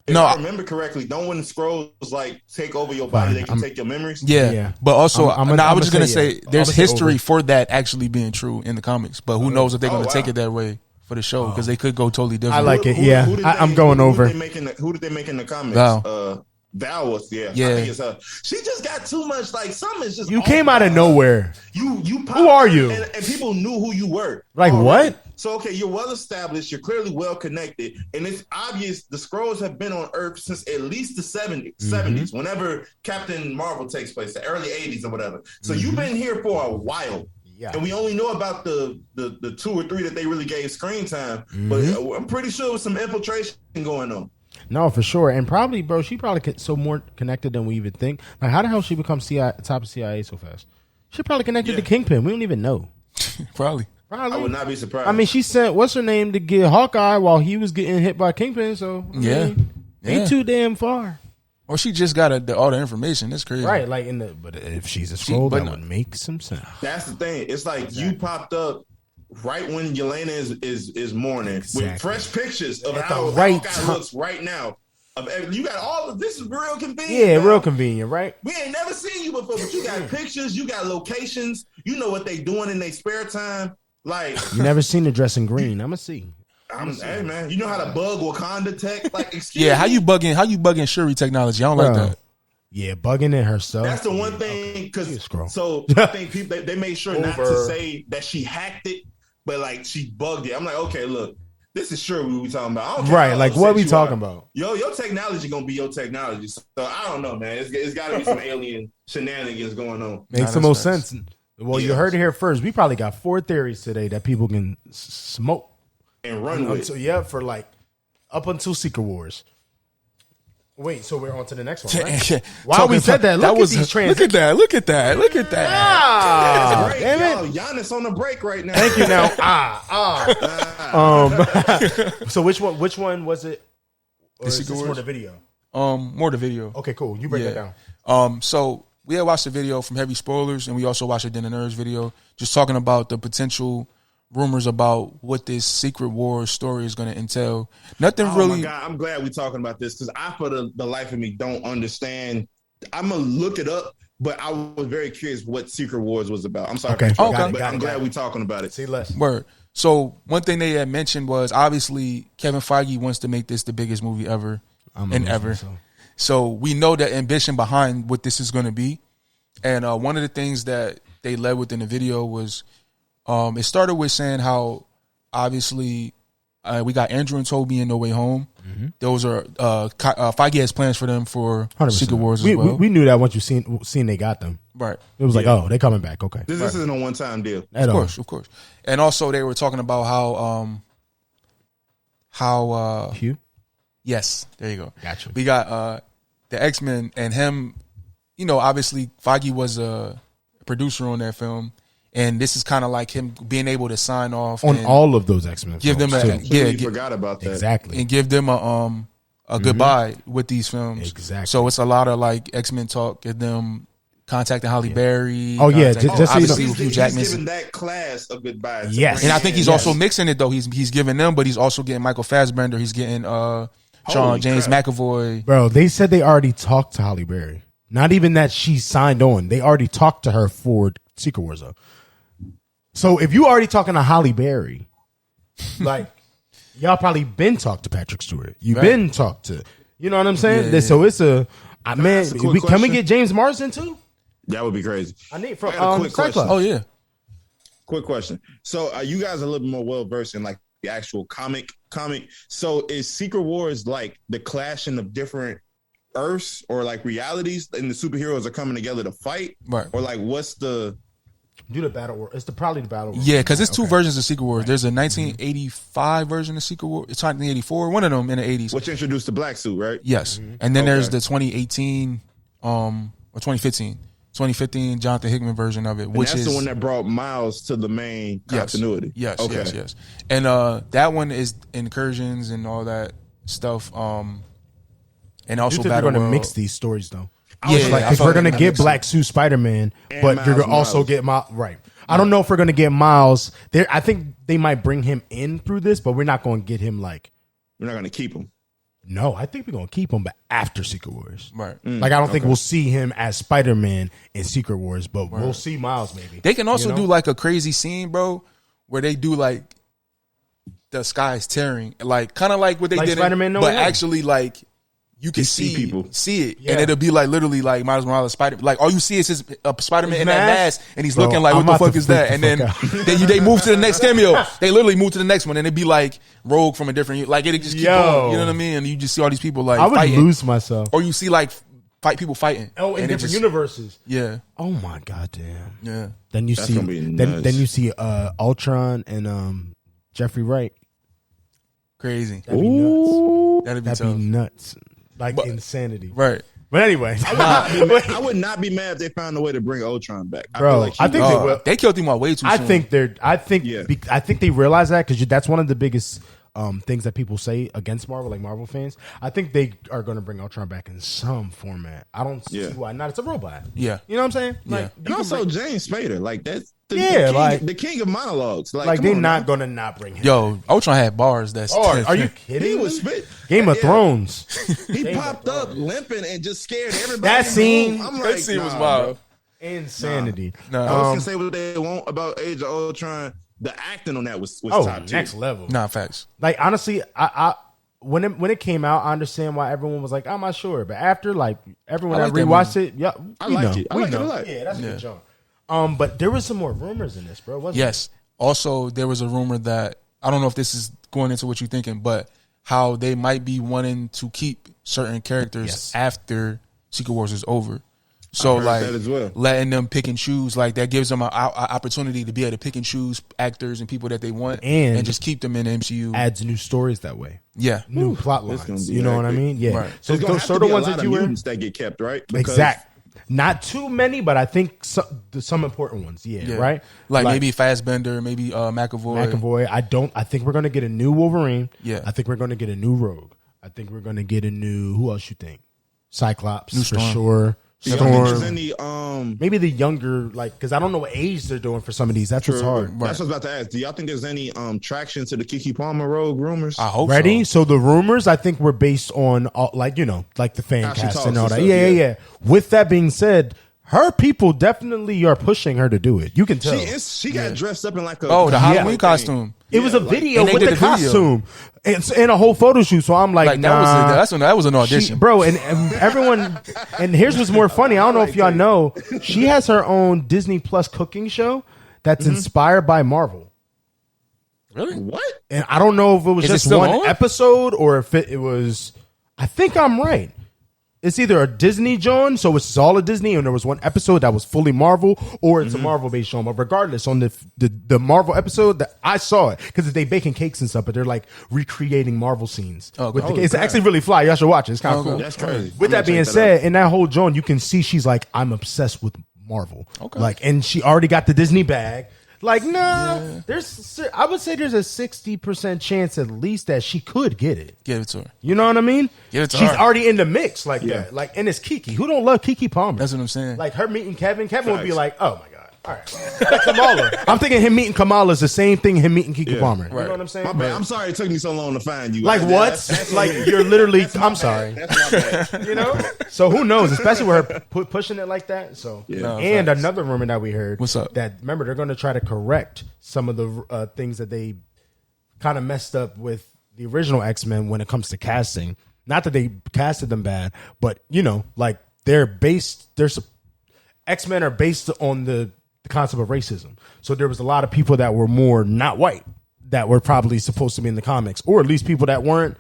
if I remember correctly, don't when the Skrulls like take over your body, they can take your memories. Yeah. But also, I was just gonna say there's history for that actually being true in the comics. But who knows if they're gonna take it that way for the show because they could go totally different. I like it. I'm going over. Who did they make in the comics? Val was I think it's her. She just got too much. Like something is just. You came out of nowhere. You. Who are you? And people knew who you were. Like what? So you're well established. You're clearly well connected, and it's obvious the Skrulls have been on Earth since at least the 70s. Whenever Captain Marvel takes place, the early 80s or whatever. So you've been here for a while. Yeah. And we only know about the 2 or 3 that they really gave screen time, but I'm pretty sure there was some infiltration going on. No, for sure. And probably, bro, she probably get so more connected than we even think. Like, how the hell she become top of CIA so fast? She probably connected to Kingpin. We don't even know. Probably. I would not be surprised. I mean, she sent, what's her name, to get Hawkeye while he was getting hit by Kingpin. So, ain't too damn far. Or she just got all the information. That's crazy. Right. Like, but if she's a Skrull, that would make some sense. That's the thing. It's like you popped up right when Yelena is mourning with fresh pictures of how Hawkeye looks right now. You got all of this is real convenient. Yeah, real convenient, right? We ain't never seen you before, but you got pictures, you got locations, you know what they doing in their spare time. Like you never seen her dress in green. I'ma see. Hey man, you know how to bug Wakanda tech? Like excuse me? How you bugging Shuri technology? I don't like that. Yeah, bugging it herself. That's the one thing because so I think people they made sure not to say that she hacked it. But like she bugged it. I'm like, okay, look, this is sure what we talking about. Right, like what we talking about? Your technology gonna be your technology. So I don't know, man. It's got to be some alien shenanigans going on. Makes the most sense. Well, you heard it here first. We probably got 4 theories today that people can smoke and run with. For like up until Secret Wars. Wait, so we're on to the next one, right? While we said that, look at these transitions. Look at that. Ah, damn it. Giannis on the break right now. Thank you now. So which one was it? Or is this more the video? More the video. Okay, cool. You break that down. So we had watched the video from Heavy Spoilers, and we also watched the Den of Nerds video, just talking about the potential rumors about what this Secret Wars story is going to entail. Nothing really. Oh my God, I'm glad we're talking about this because I, for the life of me, don't understand. I'm gonna look it up, but I was very curious what Secret Wars was about. I'm sorry, but I'm glad we're talking about it. See less. Word. So one thing they had mentioned was obviously Kevin Feige wants to make this the biggest movie ever and ever. So we know the ambition behind what this is going to be, and one of the things that they led with in the video was. It started with saying how obviously we got Andrew and Toby in No Way Home. Mm-hmm. Those are Feige has plans for them for 100%. Secret Wars as well. We knew that once you seen they got them. Right. It was like, oh, they coming back. Okay. This isn't a one-time deal. Of course. And also they were talking about how Hugh? Yes, there you go. Gotcha. We got the X-Men and him obviously Feige was a producer on that film, and this is kind of like him being able to sign off on all of those X-Men. Give them forgot about that exactly, and give them a goodbye with these films. Exactly. So it's a lot of like X-Men talk, get them contacting Halle Berry. Oh yeah, just so you know, Hugh Jackman. He's giving that class a goodbye. Yes, and I think he's also mixing it though. He's giving them, but he's also getting Michael Fassbender. He's getting James McAvoy. Bro, they said they already talked to Halle Berry. Not even that she signed on. They already talked to her for Secret Wars though. So if you already talking to Halle Berry, like y'all probably been talked to Patrick Stewart. You've been talked to. You know what I'm saying? Yeah. So it's man. Can we question? get James Marsden too? That would be crazy. I need from quick question. Cyclops. Oh yeah. Quick question. So you guys are a little more well versed in like the actual comic. So is Secret Wars like the clashing of different Earths or like realities, and the superheroes are coming together to fight, right? Or like what's the do the battle war? It's probably the battle war. Yeah, because it's two versions of Secret Wars. There's a 1985 version of Secret Wars. It's 1984. One of them in the 80s, which introduced the black suit, right? Yes, and then there's the 2018 or 2015 Jonathan Hickman version of it, which that's is the one that brought Miles to the main continuity. Yes, yes. And that one is incursions and all that stuff. And also we're going to mix these stories though. Because we're going to get Black Suit Spider-Man, but you're going to also get Miles. Right. I don't know if we're going to get Miles. I think they might bring him in through this, but we're not going to get him like. We're not going to keep him. No, I think we're going to keep him, but after Secret Wars. Right. Like, I don't think we'll see him as Spider-Man in Secret Wars, but we'll see Miles maybe. They can also do like a crazy scene, bro, where they do like the sky's tearing. Like, kind of like what they did Spider-Man but actually like. You can see people, it, and it'll be like literally like Miles Morales Spider. Like all you see is his Spider-Man in that mask, and he's looking like, "What the fuck is that?" And then they move to the next cameo. They literally move to the next one, and it'd be like Rogue from a different. Like it just keep going. You know what I mean? And you just see all these people like I would fighting. lose myself. Or you see like people fighting. Oh, in different universes. Yeah. Oh my goddamn. Yeah. Then you see then you see Ultron and Jeffrey Wright. Crazy. That'd be nuts. That'd be nuts. Like insanity. Right. But anyway. I would not be mad if they found a way to bring Ultron back. Bro, I think they will. They killed him way too soon. I think they realize that because that's one of the biggest things that people say against Marvel, like Marvel fans. I think they are going to bring Ultron back in some format. I don't see why not. It's a robot. Yeah. You know what I'm saying? Like, and also James Spader. Like that's the king of monologues. Like they're not going to not bring him. Yo, Ultron had bars. Are you kidding? He was spit. Game of Thrones. He popped up limping and just scared everybody. That scene was wild. Insanity. I was gonna say what they want about Age of Ultron. The acting on that was top tier. Next level. Nah, facts. Like honestly, I when it came out, I understand why everyone was like, I'm not sure. But after like everyone that rewatched it, I like it. I like it a lot. Yeah, that's a good job. But there was some more rumors in this, bro. Wasn't yes. Also, there was a rumor that I don't know if this is going into what you're thinking, but how they might be wanting to keep certain characters after Secret Wars is over. So like letting them pick and choose, like that gives them an opportunity to be able to pick and choose actors and people that they want, and just keep them in the MCU. Adds new stories that way. Yeah, new plot lines. You know what I mean? Yeah. Right. So the ones that you mutants that get kept, right? Exact. Not too many, but I think some important ones. Yeah. Right. Like maybe Fassbender, maybe McAvoy. I think we're gonna get a new Wolverine. Yeah. I think we're gonna get a new Rogue. I think we're gonna get a new. Who else you think? Cyclops for sure. Maybe the younger, like, because I don't know what age they're doing for some of these. That's what's hard. Right. That's what I was about to ask. Do y'all think there's any traction to the Keke Palmer Rogue rumors? I hope so. The rumors, I think, were based on, like the fan cast and all that. Yeah. With that being said, her people definitely are pushing her to do it. You can tell. She got dressed up in like the Halloween costume. It was a video with the costume and a whole photo shoot. So I'm like nah. That was an audition, bro. And everyone. And here's what's more funny. I don't know if y'all know. She has her own Disney Plus cooking show that's inspired by Marvel. Really? What? And I don't know if it was just one episode or if it was. I think I'm right. it's either a Disney John, so it's all a Disney, and there was one episode that was fully Marvel, or it's a Marvel based show. But regardless, on the Marvel episode, that I saw it because they baking cakes and stuff, but they're like recreating Marvel scenes. It's actually really fly. Y'all should watch it. It's kind of cool. That's crazy. With that being said, in that whole John, you can see she's like, I'm obsessed with Marvel. Okay. Like, and she already got the Disney bag. Like, I would say there's a 60% chance at least that she could get it. Give it to her. You know what I mean? Give it to her. She's already in the mix like that. Like, and it's Kiki. Who don't love Kiki Palmer? That's what I'm saying. Like her meeting Kevin would be like, oh my God. All right. Like Kamala. I'm thinking him meeting Kamala is the same thing him meeting Kiki Palmer. You know what I'm saying? My bad. I'm sorry it took me so long to find you. Like what? That's like you're literally. I'm sorry. That's my bad. You know. So who knows? Especially with her pushing it like that. So and another rumor that we heard. What's up? That remember they're going to try to correct some of the things that they kind of messed up with the original X-Men when it comes to casting. Not that they casted them bad, but you know, like X-Men are based on the concept of racism. So there was a lot of people that were more not white that were probably supposed to be in the comics, or at least people that weren't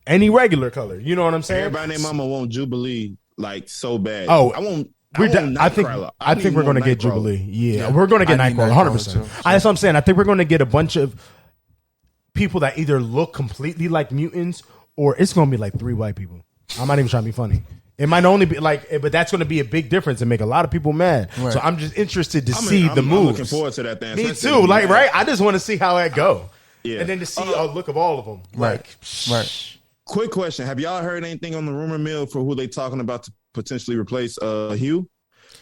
any regular color. You know what I'm saying? Everybody named Mama want Jubilee like so bad. Oh, I won't. I think we're going to get Jubilee. Yeah, we're going to get Nightcrawler 100%. That's what I'm saying. I think we're going to get a bunch of people that either look completely like mutants, or it's going to be like 3 white people. I'm not even trying to be funny. It might only be like, but that's going to be a big difference and make a lot of people mad. Right. So I'm just interested to see the moves. I'm looking forward to that. Me too. Like, right? I just want to see how that go. Yeah. And then to see a look of all of them. Right. Quick question: have y'all heard anything on the rumor mill for who they talking about to potentially replace Hugh?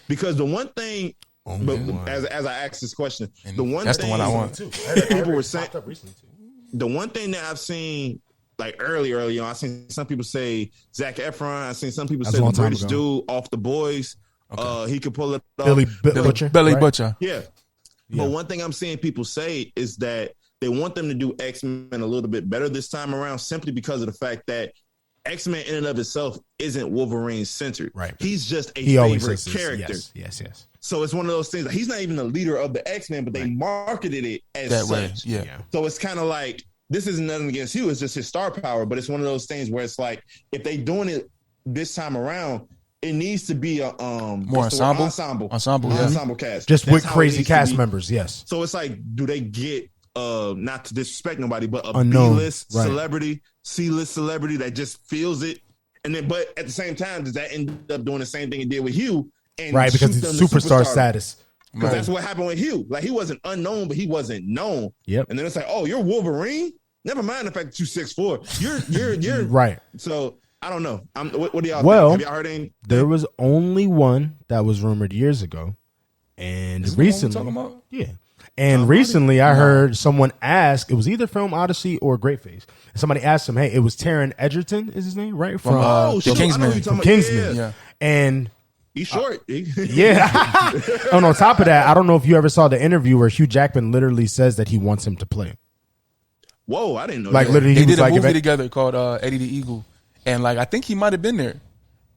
Because the one thing, as I asked this question, the one thing the one I want. People were saying, the one thing that I've seen. Like early on, I seen some people say Zac Efron. I seen some people say the British dude off The Boys. Okay. He could pull it off. Billy Butcher. Yeah. But one thing I'm seeing people say is that they want them to do X-Men a little bit better this time around, simply because of the fact that X-Men in and of itself isn't Wolverine centered. Right. He's just a favorite character. Yes. So it's one of those things. Like, he's not even the leader of the X-Men, but they marketed it as that such. way. Yeah. So it's kind of like, this isn't nothing against Hugh. It's just his star power. But it's one of those things where it's like, if they doing it this time around, it needs to be a more ensemble cast, just with crazy cast members. Yes. So it's like, do they get not to disrespect nobody, but a unknown B-list celebrity, C-list celebrity that just feels it, and then but at the same time, does that end up doing the same thing it did with Hugh? And right, because it's superstar status. Because that's what happened with Hugh. Like, he wasn't unknown, but he wasn't known. Yep. And then it's like, oh, you're Wolverine? Never mind the fact that you're 6'4". You're right. So I don't know. What do y'all think? Have y'all heard anything? There was only one that was rumored years ago, and recently, recently I heard someone ask. It was either Film Odyssey or Greatface. Somebody asked him, "Hey, it was Taron Egerton, is his name, right? From Kingsman. From Kingsman, yeah. And he's short. Yeah. And on top of that, I don't know if you ever saw the interview where Hugh Jackman literally says that he wants him to play. Whoa, I didn't know. Like, that. Literally, they did a movie together called Eddie the Eagle, and like I think he might have been there,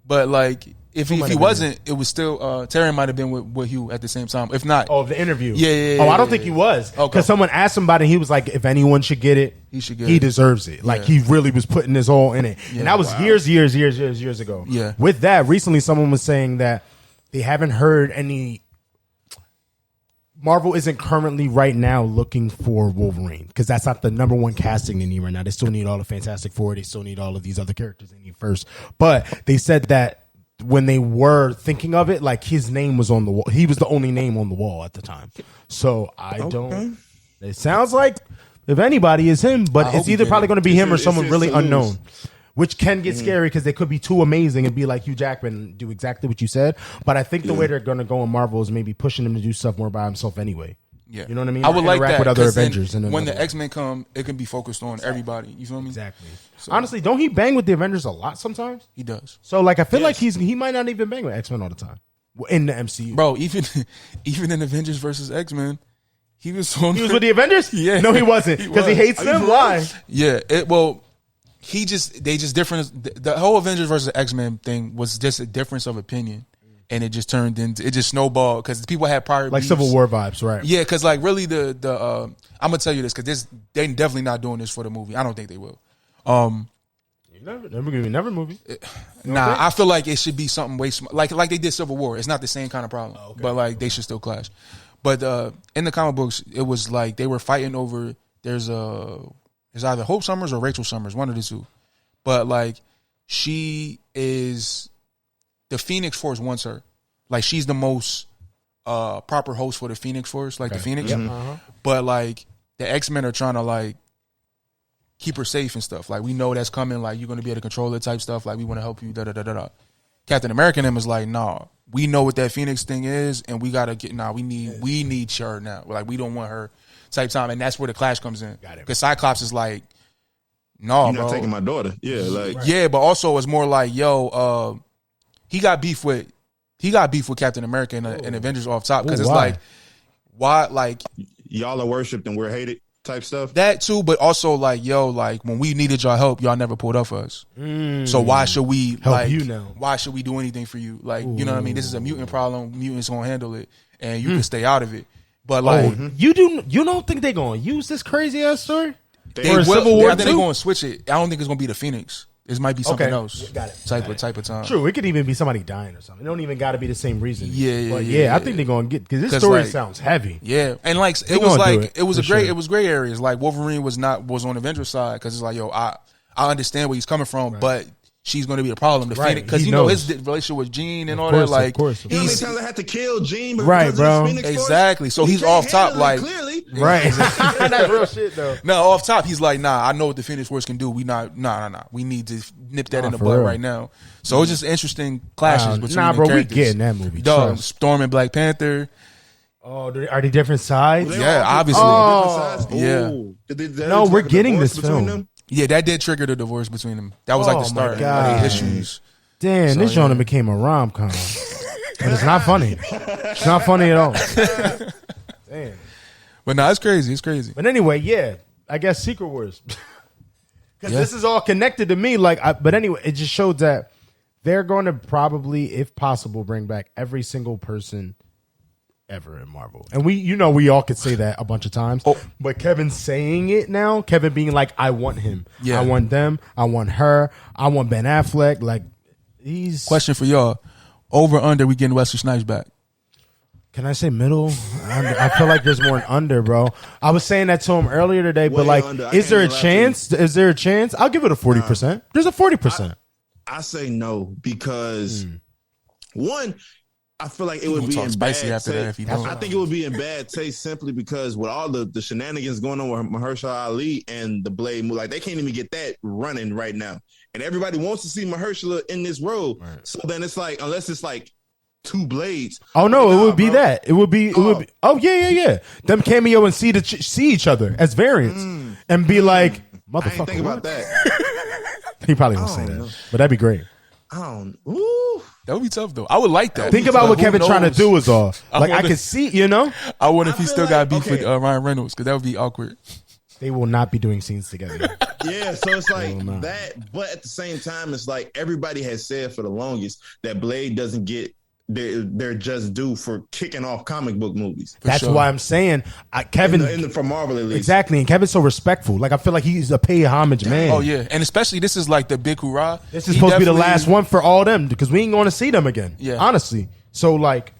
but like if he wasn't, it was still Taron might have been with Hugh at the same time. If not, the interview. Yeah. I don't think he was, because someone asked him about it. And he was like, if anyone should get it, he should get he it. Deserves it. Like, he really was putting his all in it, and that was years ago. Yeah. With that, recently someone was saying that they haven't heard any. Marvel isn't currently right now looking for Wolverine, because that's not the number one casting they need right now. They still need all the Fantastic Four. They still need all of these other characters they need first. But they said that when they were thinking of it, like, his name was on the wall. He was the only name on the wall at the time. So it sounds like if anybody is him, but it's either probably going to be him or someone really unknown. Which can get scary because they could be too amazing and be like Hugh Jackman and do exactly what you said. But I think the way they're going to go in Marvel is maybe pushing him to do stuff more by himself anyway. Yeah. You know what I mean? I would like that. With other Avengers. When the X-Men come, it can be focused on everybody. You feel me? Exactly. So, honestly, don't he bang with the Avengers a lot sometimes? He does. So, like, I feel like he might not even bang with X-Men all the time in the MCU. Bro, even in Avengers versus X-Men, he was with the Avengers? Yeah. No, he wasn't. Because he hates them? Why? Yeah. They just different. The whole Avengers versus X-Men thing was just a difference of opinion, and it just turned into, it just snowballed because people had prior like beefs. Civil War vibes, right? Yeah, because like really the I'm gonna tell you this because they definitely not doing this for the movie. I don't think they will. Never movie. Nah, I feel like it should be something way like they did Civil War. It's not the same kind of problem, but like they should still clash. But in the comic books, it was like they were fighting over. There's either Hope Summers or Rachel Summers, one of the two. But like she is the Phoenix Force wants her. Like she's the most proper host for the Phoenix Force, like the Phoenix. But like the X-Men are trying to like keep her safe and stuff. Like we know that's coming. Like you're going to be able to control it type stuff. Like we want to help you. Da da da da da. Captain America and them is like, nah, we know what that Phoenix thing is, and we gotta get. Nah, we need her now. Like we don't want her type time, and that's where the clash comes in. Because Cyclops is like, no, you're bro, not taking my daughter. Yeah, like yeah, but also it's more like, yo, he got beef with Captain America and Avengers off top because it's like, why, like y'all are worshipped and we're hated type stuff. That too, but also like, yo, like when we needed y'all help, y'all never pulled up for us. So why should we help you now? Why should we do anything for you? Like, you know what I mean? This is a mutant problem. Mutants gonna handle it, and you can stay out of it. But like, you don't think they're gonna use this crazy ass story? They will. Civil War I think they're gonna switch it. I don't think it's gonna be the Phoenix. It might be something else. Got it. Type of time. True, it could even be somebody dying or something. It don't even got to be the same reason. Yeah. I think they're gonna get because this story sounds heavy. Yeah, and like it was gray areas. Like Wolverine was on Avengers side because it's like, yo, I understand where he's coming from, but she's going to be a problem. The Phoenix, because you know his relationship with Jean and all that. Like, of course. You know how many times I had to kill Jean, right, bro? Exactly. So he's off top, like clearly, right? That's real shit, though. No, off top, he's like, nah, I know what the Phoenix Force can do. We nah. We need to nip that in the bud right now. So it's just interesting clashes between the characters. We getting that movie. Storm and Black Panther. Oh, are they different sides? Yeah, obviously. Oh, yeah. No, we're getting this film. Yeah, that did trigger the divorce between them. That was like the start of the issues. Damn, this genre became a rom-com. But it's not funny. It's not funny at all. Damn. But no, it's crazy. It's crazy. But anyway, yeah, I guess Secret Wars. Because this is all connected to me. But anyway, it just showed that they're going to probably, if possible, bring back every single person ever in Marvel. And we all could say that a bunch of times. But Kevin saying it now, Kevin being like, I want him. Yeah. I want them. I want her. I want Ben Affleck. Like, he's... Question for y'all. Over, under, we getting Wesley Snipes back. Can I say middle? I feel like there's more an under, bro. I was saying that to him earlier today, but like, is there a chance? Is there a chance? I'll give it a 40%. There's a 40%. I say no because one, I feel like it would be in bad taste. I think it would be in bad taste simply because with all the shenanigans going on with Mahershala Ali and the Blade movie, like they can't even get that running right now. And everybody wants to see Mahershala in this role. Right. So then it's like, unless it's like two Blades. Oh no, it would be that. It would be. Oh yeah. Them cameo and see each other as variants and be like, motherfucker. I ain't think about that. He probably won't say that, but that'd be great. That would be tough though. I would like that. Think about what Kevin's trying to do is all. Like I could see, I wonder if he still got beef with Ryan Reynolds because that would be awkward. They will not be doing scenes together. Yeah, so it's like that, but at the same time, it's like everybody has said for the longest that Blade doesn't get their just due for kicking off comic book movies. That's why I'm saying Kevin for Marvel at least. Exactly, and Kevin's so respectful. Like I feel like he's a pay homage man. Oh yeah, and especially this is like the big hoorah. This is supposed to be the last one for all them because we ain't going to see them again. Yeah, honestly. So like,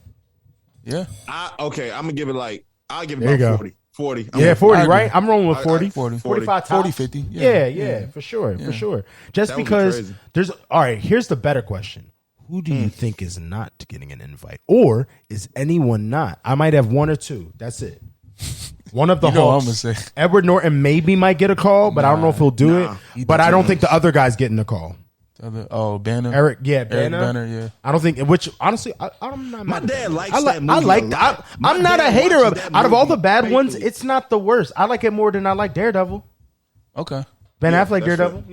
yeah. I'm gonna give it I'll give it about 40. 40. Yeah, 40, right? I'm rolling with 40. 45 40, 50. Yeah, for sure. Just because there's all right, here's the better question. Who do you think is not getting an invite? Or is anyone not? I might have one or two. That's it. One of the Hawks. I'm gonna say. Edward Norton maybe might get a call, but I don't know if he'll do it. But I don't think the other guy's getting a call. Banner. Eric Banner, yeah. I don't think, which honestly, I'm not. My dad likes that movie. I'm not a hater of it. Out of all the bad ones, it's not the worst. I like it more than I like Daredevil. Okay. Ben Affleck Daredevil,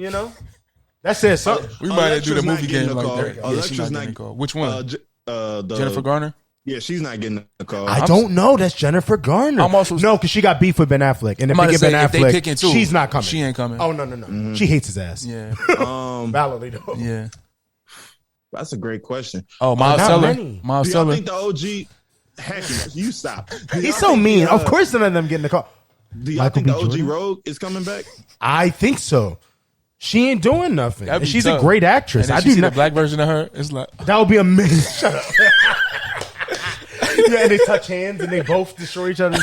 That's it. So we might have to do the movie game like that. Yeah, she's not getting a call. Which one? Jennifer Garner? Yeah, she's not getting a call. I don't know. That's Jennifer Garner. No, because she got beef with Ben Affleck. And if they get Ben Affleck, she's not coming. She ain't coming. Oh, no. Mm-hmm. She hates his ass. Yeah. Validly, though. Yeah. That's a great question. Oh, Miles Teller. Miles Teller. I think the OG... Heck, you stop. He's so mean. Of course none of them getting the call. Do y'all think the OG Rogue is coming back? I think so. She ain't doing nothing. That'd be She's tough. a great actress. And I then do see not. the black version of her. It's like That would be amazing. Shut up. Yeah, and they touch hands and they both destroy each other.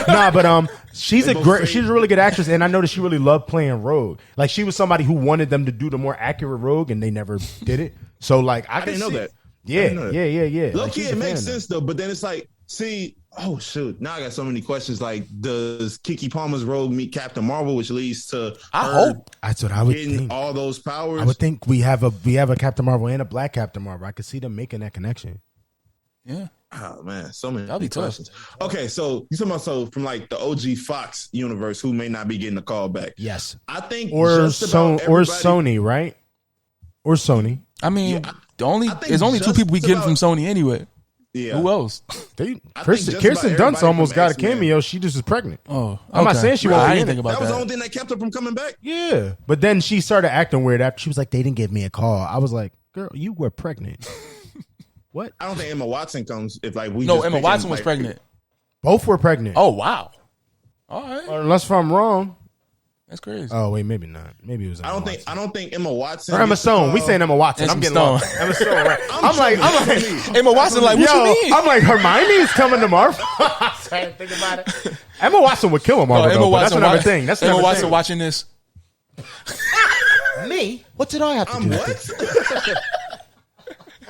Nah, but she's a really good actress, and I noticed she really loved playing Rogue. Like she was somebody who wanted them to do the more accurate Rogue, and they never did it. So like I didn't know that. Yeah. Low Like, key, it makes sense though. But then it's like, see, oh shoot, now I got so many questions. Like, does Keke Palmer's Rogue meet Captain Marvel, which leads to I her hope that's what I would getting think. all those powers? I would think we have a Captain Marvel and a Black Captain Marvel. I could see them making that connection. yeah. Oh man, so many That'd be tough. questions. Okay, so you talking about from like the OG Fox universe who may not be getting a call back. Yes, I think or just about everybody- Sony, right? Or Sony. I mean, I think there's only two just people we getting from about- Sony anyway. Yeah. Who else? Kirsten just about Dunst almost everybody got a from X-Men. cameo. She just was pregnant. Oh, I'm not okay. saying she Right, won't I be didn't in think it. about That was that. the only thing that kept her from coming back. Yeah, but then she started acting weird after she was like, "They didn't give me a call." I was like, "Girl, you were pregnant." What? I don't think Emma Watson comes if like we. No, just Emma picking, Watson was like, pregnant. Both were pregnant. Oh wow. All right, Unless if I'm wrong. that's crazy. Oh wait, maybe not. Maybe it was. I don't think Emma Watson Or Emma gets the Stone. We call. saying Emma Watson. I'm Emma getting Stone. lost. Emma Stone. Right. I'm like, Emma Watson, like, what yo, you mean? I'm like, Hermione is coming to Marvel. I didn't think about it. Emma Watson would kill a Marvel. Emma though, but that's Watson another wa- thing. That's Emma another Watson thing. watching this. Me? What did I have to do? What?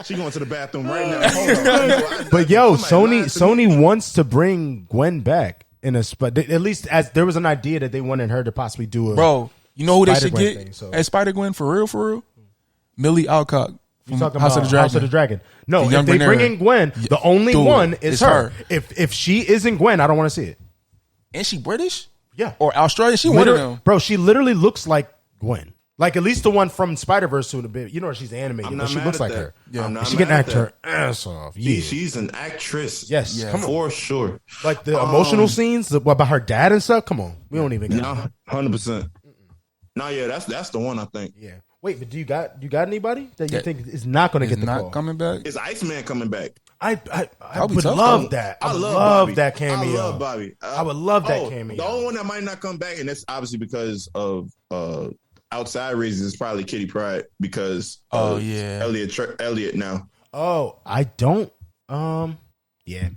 She going to the bathroom right now. Hold on. But yo, Somebody lied to me. Sony wants to bring Gwen back in a spot. At least as there was an idea that they wanted her to possibly do a Bro, you know who they should Spider-Gwen get thing, so. as Spider-Gwen for real? Millie Alcock You from talking House about of the Dragon. House of the Dragon. No, The if young they bring Rhaenyra. in Gwen, the only Dude, one is it's her. her. If she isn't Gwen, I don't want to see it. And she British? Yeah. Or Australian? She one of them. Bro, she literally looks like Gwen. Like at least the one from Spider-Verse to the bit. You know she's animated, I'm but not she mad looks at like that. her. Yeah. I'm not She can mad act at her ass off. Yeah. She's an actress. Yes. Yeah. Come on. For sure. Like the emotional scenes about her dad and stuff. Come on. We don't even No, 100%. No, yeah, that's the one I think. Yeah. Wait, but do you got anybody that you Yeah. think is not going to get the Not call? coming back? Is Iceman coming back? I That'll be would tough, love though. that. I I would love love Bobby. that cameo. I love Bobby. I would love that Oh, cameo. The only one that might not come back, and that's obviously because of outside reasons, is probably Kitty Pryde because Oh, of yeah. Elliot now. Oh, I don't. Yeah.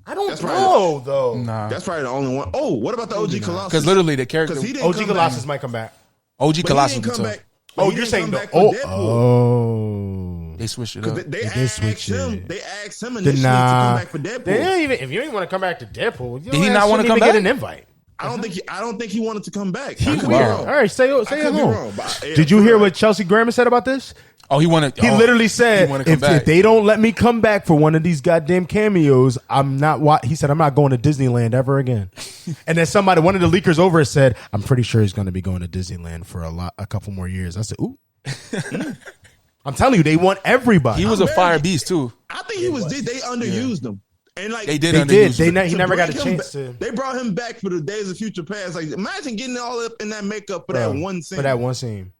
I don't That's right. know though. Nah. That's probably the only one. Oh, what about the OG Colossus? Because literally the character... Because he didn't OG come Colossus back. might come back. OG But he Colossus didn't be come tough. back. But Oh, he you're didn't saying come the back for Deadpool. oh. They switched it Because up. they did asked switch him. it. They asked him initially to come back for Deadpool. They don't even, if you ain't want to come back to Deadpool, Did he not want to come Get back? an invite. I don't think he wanted to come back. He's I could be weird. wrong. All right, say I it could be home. wrong, but, yeah, Did you hear right. what Chelsea Grammer said about this? Oh, he wanted... He literally said, wanna come if back. they don't let me come back for one of these goddamn cameos, I'm not. He said, I'm not going to Disneyland ever again. And then one of the leakers over it said, I'm pretty sure he's going to be going to Disneyland for a couple more years. I said, ooh. I'm telling you, they want everybody. He was a fire beast, too. I think he was. They underused him, and like They did They underuse did. him. He to never got a bring him chance to. They brought him back for the Days of Future Past. Like, imagine getting all up in that makeup for that one scene. For that one scene.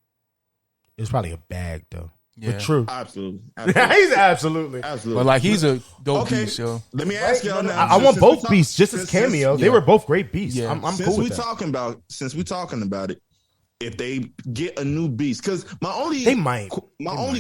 It was probably a bag, though. Yeah. But true. Absolutely, He's absolutely. absolutely. But like he's a dope Okay. beast, yo. Let me ask y'all now. I want since both we beasts just as since- cameo. since- They were both great beasts. Yeah. I'm Since cool we with that. since we talking about it, if they get a new beast, because my only They might.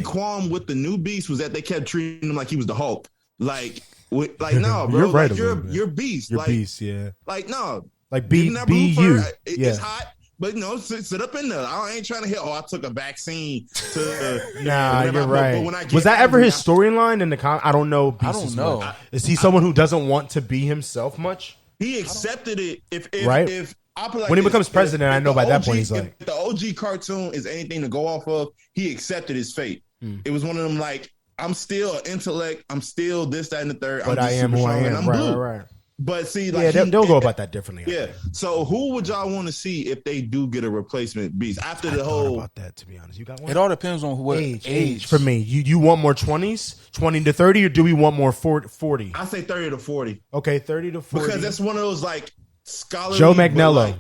qualm with the new beast was that they kept treating him like he was the Hulk. Like no, bro. You're right Like, a little bit. you're beast. Your like, beast, yeah. Like no, Like Getting that blue BU. fur, It's Yeah. hot, but sit up in there. I ain't trying to hit. Oh, I took a vaccine to. Nah, whenever you're but right. when I get Was that ever angry, his storyline in the I don't know. Beast I don't as know. much. Is he someone who doesn't want to be himself much? He accepted it. If Right? if I put like When he this, becomes president, I know the by that OG point he's like- if the OG cartoon is anything to go off of, he accepted his fate. It was one of them like, I'm still an intellect. I'm still this, that, and the third. But I'm I just am super who I strong, and am. I'm Right, blue. right. But see, like Yeah, they'll go about that differently. I Yeah. think. So who would y'all want to see if they do get a replacement beast after the I thought whole? about that, to be honest. You got one? It all depends on what age. For me, you want more 20s, 20 to 30, or do we want more 40? I say 30 to 40 Okay, 30 to 40. because that's one of those like scholarly. Joe but, Magnello. like,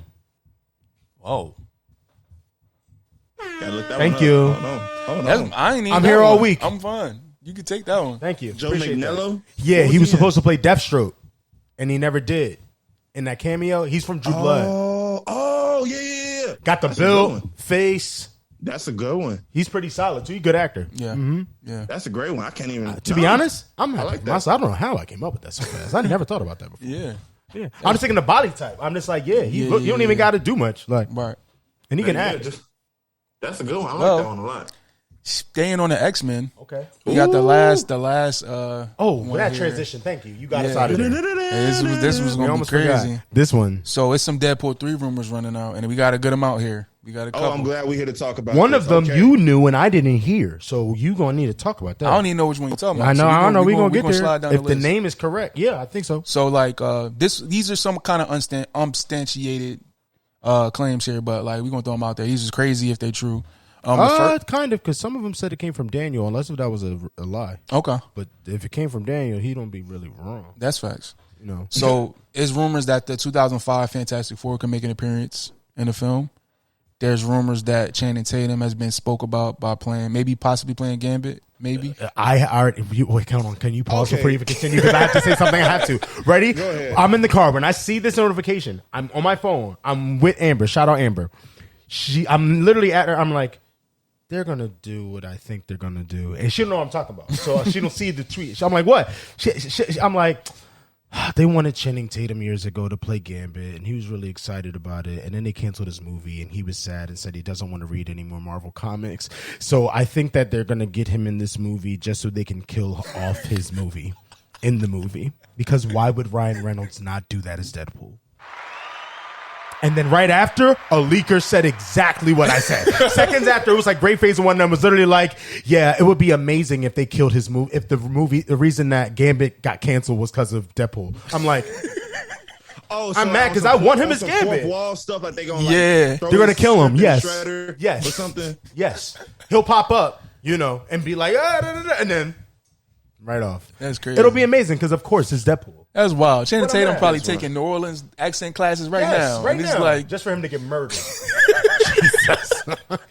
Oh, gotta look that Thank one you. Up. Hold on. that's, I ain't even I'm that here all one. week. I'm fine. You can take that one. Thank you. Joe Appreciate that. Magnello. Yeah, What he was in? supposed to play Deathstroke, and he never did. In that cameo, he's from True Blood. Oh, yeah. Got the That's a good build, one. face. That's a good one. He's pretty solid too. He's a good actor. Yeah, yeah. That's a great one. I can't even. To be honest, I'm I happy like with that. myself. I don't know how I came up with that so fast. I never thought about that before. Yeah. Yeah, I'm just thinking the body type. I'm just like, you don't even got to do much, like, Right. and he can Yeah, act. that's a good one. I like Well, that one a lot. Staying on the X-Men. Okay. We got the last. That here. transition. Thank you. You got Yeah. us out of there. Yeah, this was We gonna be almost crazy. forgot. This one. So it's some Deadpool 3 rumors running out, and we got a good amount here. We got a couple. Oh, I'm glad we're here to talk about One this. of them Okay. you knew and I didn't hear, so you gonna need to talk about that. I don't even know which one you're talking about. I know. So I don't know. We gonna get slide there down if the list. name is correct. Yeah, I think so. So like these are some kind of unsubstantiated claims here, but like we're gonna throw them out there. These is crazy if they true. Kind of, because some of them said it came from Daniel, unless if that was a lie. Okay, But if it came from Daniel, he don't be really wrong. that's facts. You know. So it's rumors that the 2005 Fantastic Four can make an appearance in the film. There's rumors that Channing Tatum has been spoke about by possibly playing Gambit. Maybe. I already. Wait, hold on. Can you pause Okay. before you even continue? Because I have to say something. I have to. Ready? Go ahead. I'm in the car. When I see this notification, I'm on my phone. I'm with Amber. Shout out Amber. I'm literally at her. I'm like, they're gonna do what I think they're gonna do, and she don't know what I'm talking about. So she don't see the tweet. I'm like, what? I'm like, they wanted Channing Tatum years ago to play Gambit, and he was really excited about it. And then they canceled his movie, and he was sad and said he doesn't want to read any more Marvel comics. So I think that they're gonna get him in this movie just so they can kill off his movie in the movie. Because why would Ryan Reynolds not do that as Deadpool? And then right after, a leaker said exactly what I said. Seconds after, it was like Great Phase One of them was literally like, yeah, it would be amazing if they killed his movie. If the reason that Gambit got canceled was because of Deadpool. I'm like, Oh, I'm mad 'cause I want him as some Gambit. fourth wall stuff like they gonna Yeah. throw they're gonna his kill him. script in Yes, Shredder yes, or something. Yes, he'll pop up, and be like, and then right off. That's crazy. It'll be amazing because of course it's Deadpool. That's wild. Channing What I'm Tatum at. probably That's taking New Orleans accent classes right Yes, now. right and it's now, like, just for him to get murdered.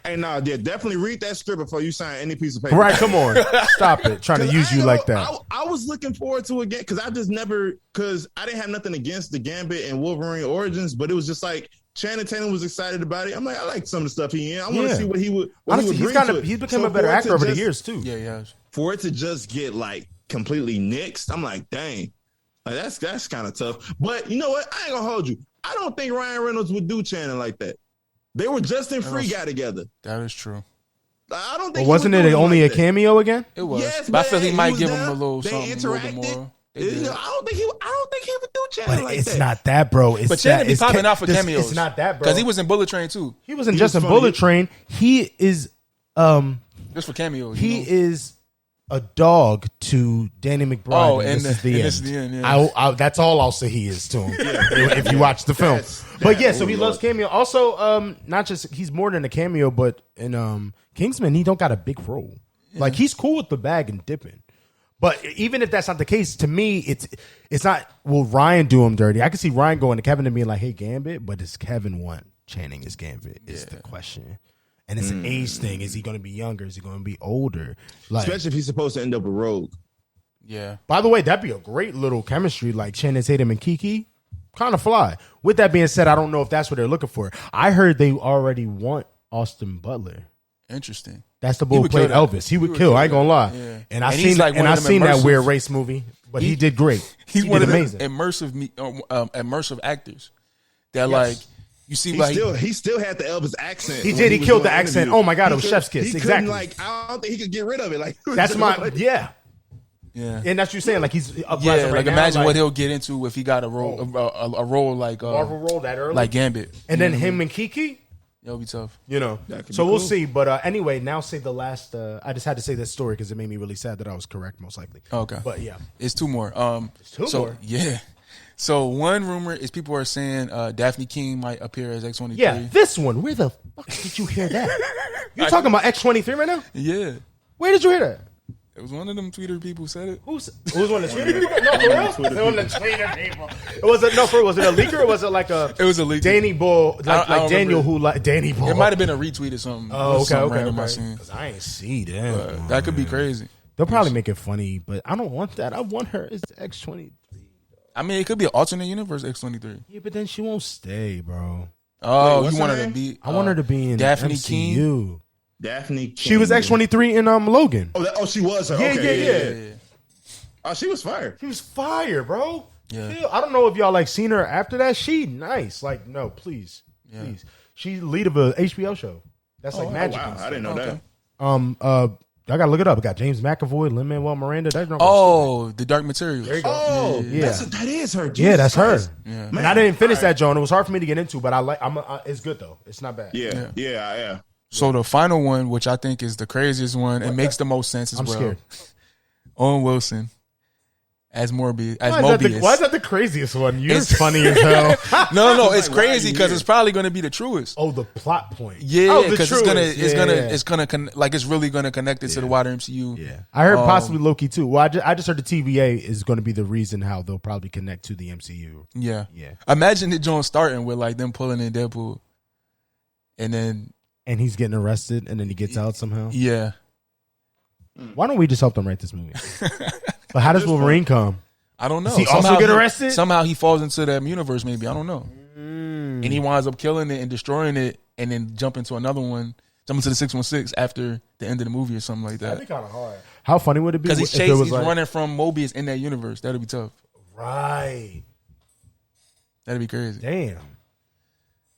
Hey, nah, yeah, definitely read that script before you sign any piece of paper. Right? Come on, stop it. Trying to 'Cause use I you ain't like gonna- that. I was looking forward to it because I just never because I didn't have nothing against the Gambit and Wolverine origins, but it was just like Channing Tatum was excited about it. I'm like, I like some of the stuff he in. I want to Yeah. see what he would. What Honestly, he would bring to it. he's become So a better for it actor to over the just- years too. yeah. For it to just get like completely nixed, I'm like, dang, like that's kind of tough. But you know what? I ain't gonna hold you. I don't think Ryan Reynolds would do Channing like that. They were Justin Free guy together. That is true. I don't think. But he wasn't would do it him only like a that. cameo again? It was. Yes, but I feel he might was give him there. a little They something, a little bit interacted. more. They You did. know, I don't think he would do Channing But like it's that. not that, bro. It's But Channing that. be It's popping out for cameos. It's not that, bro. Because he was in Bullet Train too. He wasn't He just was in funny. Bullet Train. He is Just for cameos. he you know? is a dog to Danny McBride. Oh, and and this is the and end. this is the end, yeah. That's all I'll say he is to him. If you watch the film, but yeah, so he loves cameo. Also, not just he's more than a cameo, but in Kingsman, he don't got a big role. Like he's cool with the bag and dipping. But even if that's not the case, to me, it's not. Will Ryan do him dirty? I can see Ryan going to Kevin and being like, "Hey, Gambit," but does Kevin want Channing as Gambit? Is the question. And it's an age thing. Is he going to be younger? Is he going to be older? Like, Especially if he's supposed to end up a rogue. Yeah. by the way, that'd be a great little chemistry, like Channing Tatum and Kiki. Kind of fly. With that being said, I don't know if that's what they're looking for. I heard they already want Austin Butler. Interesting. That's the He bull who would played kill that. Elvis. He would kill. I ain't gonna lie. Yeah. And I And he's seen like one I of them seen that immersive- weird race movie, but he did great. He's He one did of amazing. the immersive actors that like you see He still had the Elvis accent. He when did. He was killed doing the accent. interviews. Oh my God, it was He chef's couldn't- kiss. he Exactly. couldn't, I don't think he could get rid of it. Like That's my yeah. And that's what you're saying. Like he's uprising Yeah, right like now, imagine like, what he'll get into if he got a role, a role like Marvel role that early, like Gambit, and then him and Kiki. It'll be tough. That could So be we'll cool. see. But anyway, now say the last. I just had to say this story because it made me really sad that I was correct, most likely. Okay, But yeah, it's two more. two so, more? Yeah. So one rumor is people are saying Daphne King might appear as X-23. yeah. This one. Where the fuck did you hear that? You talking about X-23 right now? Yeah. Where did you hear that? It was one of them Twitter people who said it. Who's one of the Twitter people? No, for real? It was the Twitter people. Was it was it a leaker or was it like a? It was a leak. Danny Bull, I like don't Daniel, remember. who like Danny Bull. It might have been a retweet or something. Oh, okay, Something okay, random I okay. seen. 'Cause I ain't see that. That could be crazy. They'll probably make it funny, but I don't want that. I want her as X-23. I mean, it could be an alternate universe X-23. Yeah, but then she won't stay, bro. Oh, what's you want her her to name? be? I want her to be in Daphne MCU. King. Daphne. She was X-23 in Logan. Oh, she was her. Yeah, Okay, yeah. Oh, she was fire. She was fire, bro. Yeah. I don't know if y'all like seen her after that. She nice. Like, no, please. She's lead of a HBO show. That's like magic. Wow, I didn't know that. I gotta look it up. We got James McAvoy, Lin-Manuel Miranda. The Dark Materials. There you go. Oh, yeah. That is her. Jesus Yeah, that's Christ. her. Yeah. Man, and I didn't finish that, John. It was hard for me to get into, but it's good though. It's not bad. Yeah. So the final one, which I think is the craziest one, it makes the most sense as I'm well. scared. Owen Wilson as Mobius. Why is that the craziest one? You're funny as hell. No, it's crazy because it's probably going to be the truest. Oh, the plot point. Yeah, because it's really going to connect it to the wider MCU. Yeah, I heard possibly Loki too. Well, I just heard the TVA is going to be the reason how they'll probably connect to the MCU. Yeah. Imagine it, John, starting with like them pulling in Deadpool, and he's getting arrested, and then he gets out somehow. Yeah. Why don't we just help them write this movie? But how does Wolverine come? I don't know. Does he also get arrested? Somehow he falls into that universe, maybe. I don't know. And he winds up killing it and destroying it and then jump into another one, jump into the 616 after the end of the movie or something like that. That'd be kind of hard. How funny would it be? Because he's running from Mobius in that universe. That'd be tough. Right. That'd be crazy. Damn.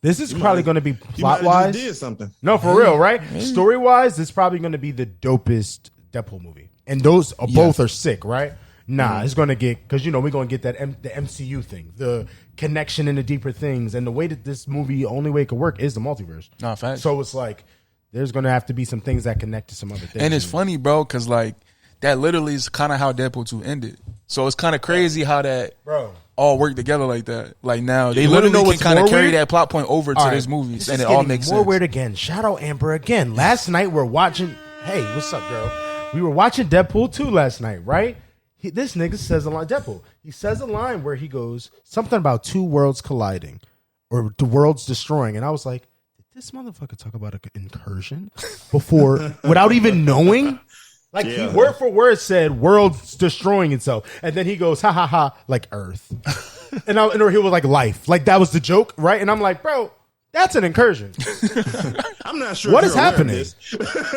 This is probably going to be plot-wise. Did something. No, for real, right? Story-wise, this is probably going to be the dopest Deadpool movie. And those both are sick, right? Nah, it's going to get, because, we're going to get that the MCU thing, the connection and the deeper things. And the way that this movie, only way it could work is the multiverse. Nah, facts. So it's like, there's going to have to be some things that connect to some other things. And it's funny, bro, because, like, that literally is kind of how Deadpool 2 ended. So it's kind of crazy how that all work together like that. Like now, they literally can kind of carry that plot point over to this movie, and it all makes sense. More weird again. Shout out Amber again. Last night we're watching. Hey, what's up, girl? We were watching Deadpool 2 last night, right? This nigga says a line. Deadpool. He says a line where he goes something about two worlds colliding or the worlds destroying, and I was like, did this motherfucker talk about an incursion before without even knowing? Like he word for word said, "World's destroying itself," and then he goes, "Ha ha ha!" Like Earth, or he was like life, like that was the joke, right? And I'm like, bro, that's an incursion. I'm not sure what is happening.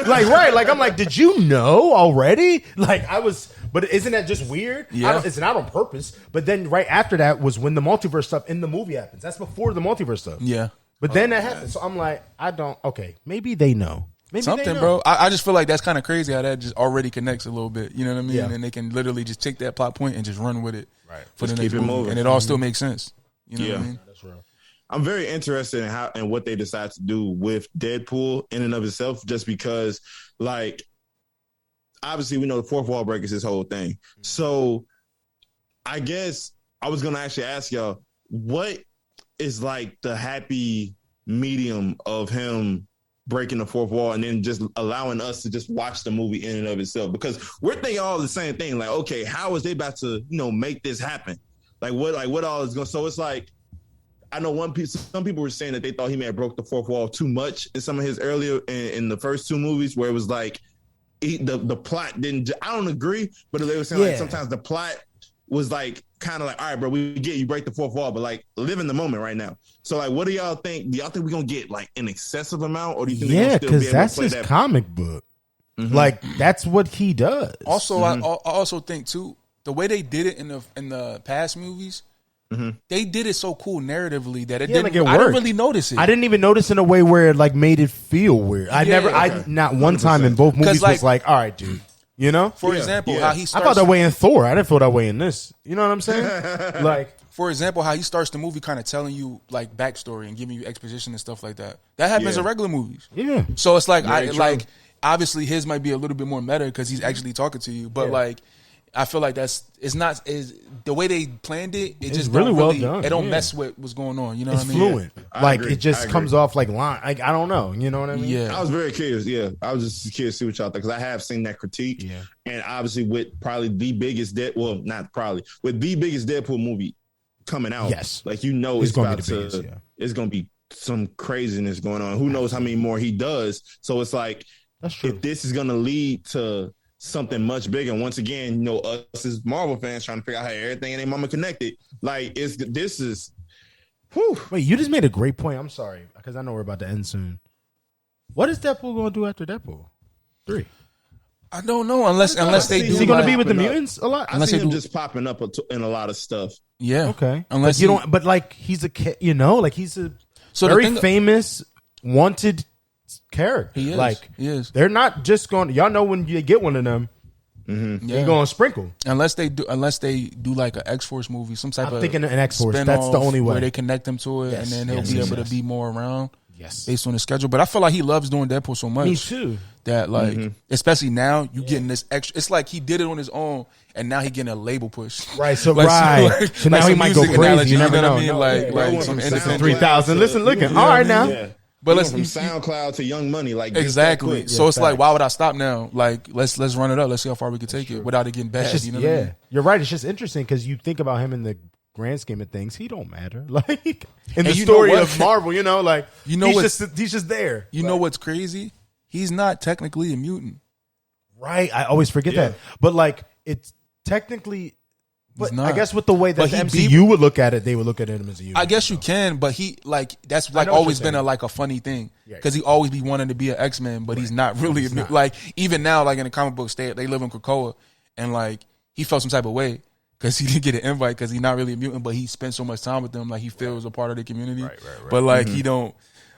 Like, right? Like I'm like, did you know already? Like I was, but isn't that just weird? Yeah, it's not on purpose. But then right after that was when the multiverse stuff in the movie happens. That's before the multiverse stuff. Yeah, but then that happens. So I'm like, okay, maybe they know. Maybe something, bro. I just feel like that's kind of crazy how that just already connects a little bit. You know what I mean? Yeah. And they can literally just take that plot point and just run with it for Just the next keep it movie. moving. And it all still makes sense. You know what I mean? That's real. I'm very interested in how and what they decide to do with Deadpool in and of itself, just because, like, obviously we know the fourth wall break is his whole thing. So I guess I was going to actually ask y'all, what is like the happy medium of him breaking the fourth wall and then just allowing us to just watch the movie in and of itself? Because we're thinking all the same thing. Like, okay, how is they about to, make this happen? Like what all is going? So it's like, I know some people were saying that they thought he may have broke the fourth wall too much in some of his earlier in the first two movies, where it was like the plot didn't. I don't agree, but they were saying like sometimes the plot was like kind of like, all right, bro, we get you break the fourth wall, but like live in the moment right now. So like, what do y'all think? Do y'all think we're gonna get like an excessive amount, or do you think? Yeah, because that's his comic book. Mm-hmm. Like that's what he does. Also, I also think too, the way they did it in the past movies. Mm-hmm. They did it so cool narratively that I didn't really notice it. I didn't even notice in a way where it like made it feel weird. I not one time in both movies was like, all right, dude. For example, how he starts. I felt that way in Thor. I didn't feel that way in this. You know what I'm saying? Like, for example, how he starts the movie kind of telling you like backstory and giving you exposition and stuff like that. That happens in regular movies. Yeah. So it's like obviously his might be a little bit more meta because he's actually talking to you, but like. I feel like it's not the way they planned it. It just really well done. It don't mess with what's going on. You know what I mean? Fluent. Like it just comes off like line. Like I don't know. You know what I mean? Yeah. I was very curious. Yeah, I was just curious to see what y'all think because I have seen that critique. Yeah. And obviously with probably the biggest not probably with the biggest Deadpool movie coming out. Yes. Like it's going to be some craziness going on. Who knows how many more he does? So it's like if this is going to lead to something much bigger. And once again, us as Marvel fans trying to figure out how everything in their mama connected. Like this is. Whew. Wait, you just made a great point. I'm sorry because I know we're about to end soon. What is Deadpool going to do after Deadpool 3? I don't know unless they do. Is he going to be with the mutants a lot? I see him just popping up in a lot of stuff. Yeah. Okay. Unless but you don't. But like he's a like he's a very famous, wanted character. He is. Like he is. They're not just going. Y'all know when you get one of them, you're going to sprinkle. Unless they do like an X-Force movie, some type of. I'm thinking an X-Force. That's the only way where they connect him to it, and then he'll be able to be more around. Yes. Based on the schedule. But I feel like he loves doing Deadpool so much. Me too. That like, especially now, you getting this extra. It's like he did it on his own, and now he getting a label push. Right. So like, so now he might go crazy. You never know. What I mean? Like some independent 3,000. Listen, looking. All right now. Yeah. But let's from SoundCloud to Young Money, like exactly. So it's like, why would I stop now? Like, let's run it up. Let's see how far we can take it without it getting bad. Just, you know what I mean? You're right. It's just interesting because you think about him in the grand scheme of things, he don't matter. Like in the story of Marvel, like he's just there. You know what's crazy? He's not technically a mutant. Right. I always forget that. But like it's technically I guess with the way that the MCU would look at it, they would look at him as a mutant. I guess you can, but he that's like always been a funny thing because he always be wanting to be an X-Men, but he's not really a mutant. Like even now, like in the comic books, they live in Krakoa, and like he felt some type of way because he didn't get an invite because he's not really a mutant, but he spent so much time with them, like he feels a part of the community. Right. But like he don't.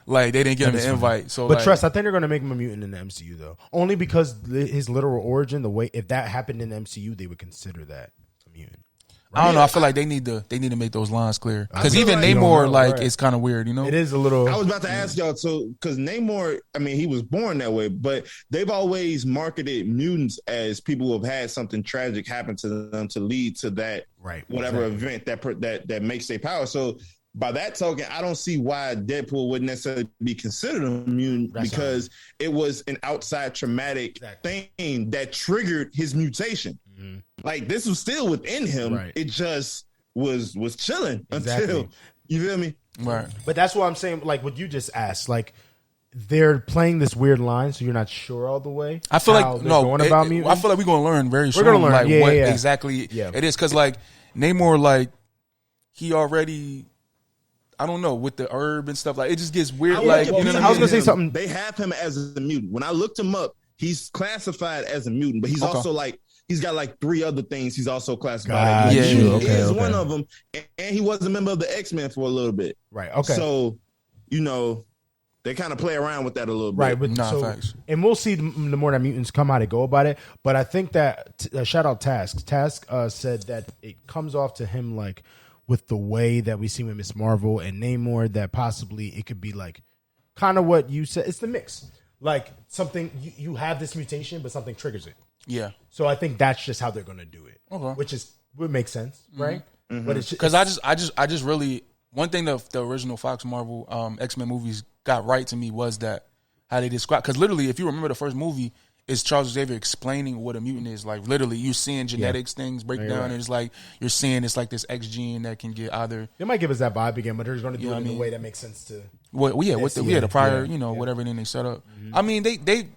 Like they didn't get him an invite, so. But trust, I think they're going to make him a mutant in the MCU though, only because his literal origin, the way if that happened in the MCU, they would consider that a mutant. I don't know. I feel like they need to make those lines clear because even Namor, it's kind of weird, you know. It is a little. I was about to ask y'all too, because Namor, I mean, he was born that way, but they've always marketed mutants as people who have had something tragic happen to them to lead to that whatever event that makes their power. So by that token, I don't see why Deadpool wouldn't necessarily be considered a mutant because it was an outside traumatic thing that triggered his mutation. Mm-hmm. Like this was still within him. Right. It just was chilling until you feel me. Right. But that's what I'm saying. Like what you just asked. Like they're playing this weird line, so you're not sure all the way. I feel like I feel like we're gonna learn very soon. We're gonna learn like what exactly it is because like Namor, like he already. I don't know with the herb and stuff like it just gets weird. I was gonna say something. They have him as a mutant. When I looked him up, he's classified as a mutant, but he's also like he's got like 3 other things. He's also classified. He is one of them, and he was a member of the X-Men for a little bit. Right. Okay. So they kind of play around with that a little bit. Right. But facts. And we'll see the more that mutants come out and go about it. But I think that shout out Task. Task said that it comes off to him like. With the way that we see with Miss Marvel and Namor, that possibly it could be like kind of what you said. It's the mix. Like something you have this mutation, but something triggers it. Yeah. So I think that's just how they're going to do it, which would make sense, right? Mm-hmm. But it's because I just really one thing the original Fox Marvel X-Men movies got right to me was that how they describe because literally if you remember the first movie. Is Charles Xavier explaining what a mutant is? Like literally, you're seeing genetics things break down, and it's like you're seeing it's like this X gene that can get either. They might give us that vibe again, but they're going to do it in a way that makes sense to. The prior, whatever thing they set up. Mm-hmm. I mean, they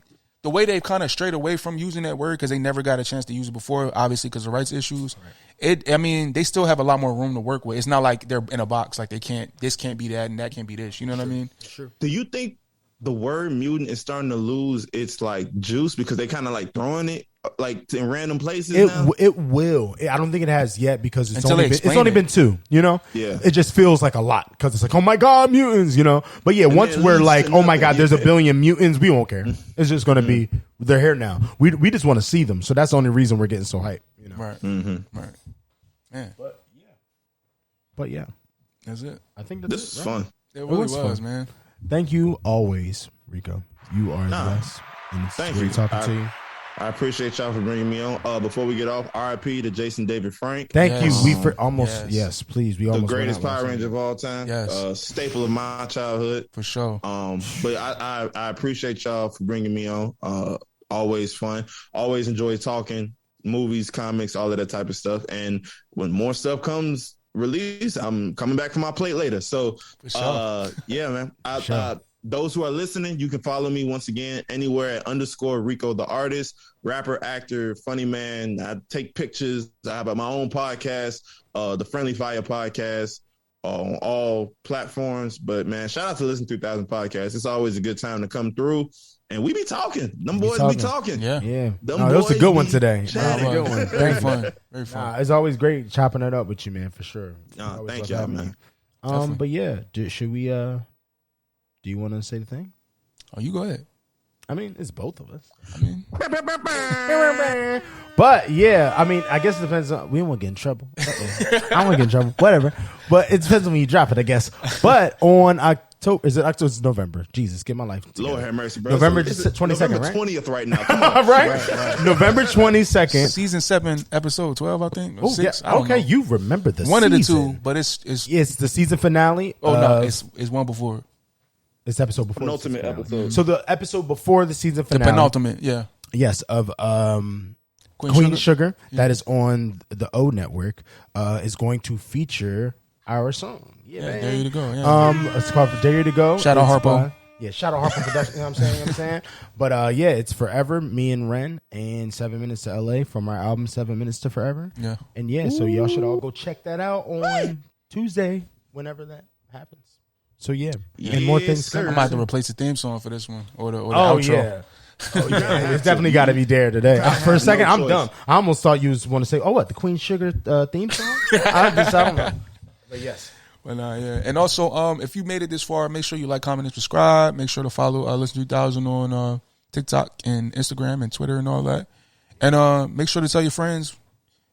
the way they've kind of strayed away from using that word because they never got a chance to use it before, obviously because of rights issues. Right. They still have a lot more room to work with. It's not like they're in a box like this can't be that and that can't be this. You know what I mean? Sure. Do you think? The word mutant is starting to lose its like juice because they kind of like throwing it like in random places. It will. I don't think it has yet because it's only been 2. You know. Yeah. It just feels like a lot because it's like oh my god mutants. You know. But yeah, once we're like oh my god, there's a billion mutants, we won't care. It's just going to be they're here now. We just want to see them. So that's the only reason we're getting so hyped. You know. Right. Mm-hmm. Right. Yeah. But yeah. That's it. I think this is fun. It really was fun. Man. Thank you always, Rico. You are the best. Thank you. Talking to you. I appreciate y'all for bringing me on. Before we get off, RIP to Jason David Frank. Thank you. We please. We almost the greatest Power Ranger of all time. Yes, staple of my childhood for sure. But I appreciate y'all for bringing me on. Always fun. Always enjoy talking movies, comics, all of that type of stuff. And when more stuff comes. Release. I'm coming back for my plate later. So, yeah, man. Those who are listening, you can follow me once again anywhere at _Rico the artist, rapper, actor, funny man. I take pictures. I have my own podcast, the Friendly Fire podcast. on all platforms. But man, shout out to Listen 3000 Podcast. It's always a good time to come through. And we be talking. Them boys be talking. Yeah. No, it was a good one today. A good one. Very fun. Very fun. It's always great chopping it up with you, man, for sure. Thank y'all, man. But yeah, should we, do you want to say the thing? Oh, you go ahead. I mean, it's both of us. I mean, but yeah, I mean, I guess it depends on. We don't want to get in trouble. I don't want to get in trouble. Whatever. But it depends on when you drop it, I guess. But on October, is it October? It's November. Jesus, get my life together. Lord have mercy, bro. November 22nd, November right? 20th right now. Come on. right? November 22nd. Season 7, episode 12, I think. Or 6. Yeah. Okay, you remember the one season. of the two, but it's the season finale. Oh no, it's one before. It's episode before. Penultimate episode. So the episode before the season finale. The penultimate, yeah. Yes, of Queen Sugar that is on the O Network is going to feature our song. Yeah, Dare You to Go. Yeah. It's called Dare You to Go. Shout out Harpo. Shout out Harpo Production. You know what I'm saying? But yeah, it's Forever, me and Ren, and 7 Minutes to LA from our album 7 Minutes to Forever. Yeah. And yeah, so y'all should all go check that out on Tuesday, whenever that happens. So yeah, and more things coming. I might have to replace the theme song for this one or the outro. Yeah. Oh yeah, it's definitely got to be Dare today. For a second, I'm dumb. I almost thought you was want to say, "Oh, what the Queen Sugar theme song?" I don't know, but yes. But yeah, and also, if you made it this far, make sure you like, comment, and subscribe. Make sure to follow Listen 3000 on TikTok and Instagram and Twitter and all that. And make sure to tell your friends.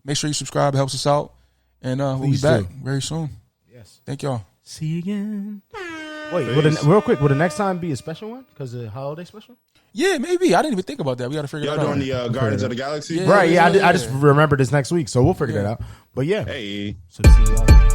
Make sure you subscribe; it helps us out. And we'll be back very soon. Yes. Thank y'all. See you again. Wait, real quick, will the next time be a special one? Because the holiday special? Yeah, maybe. I didn't even think about that. We got to figure that out. Y'all doing the Guardians of the Galaxy? Right, yeah. I just remember this next week, so we'll figure that out. But yeah. Hey. So see y'all.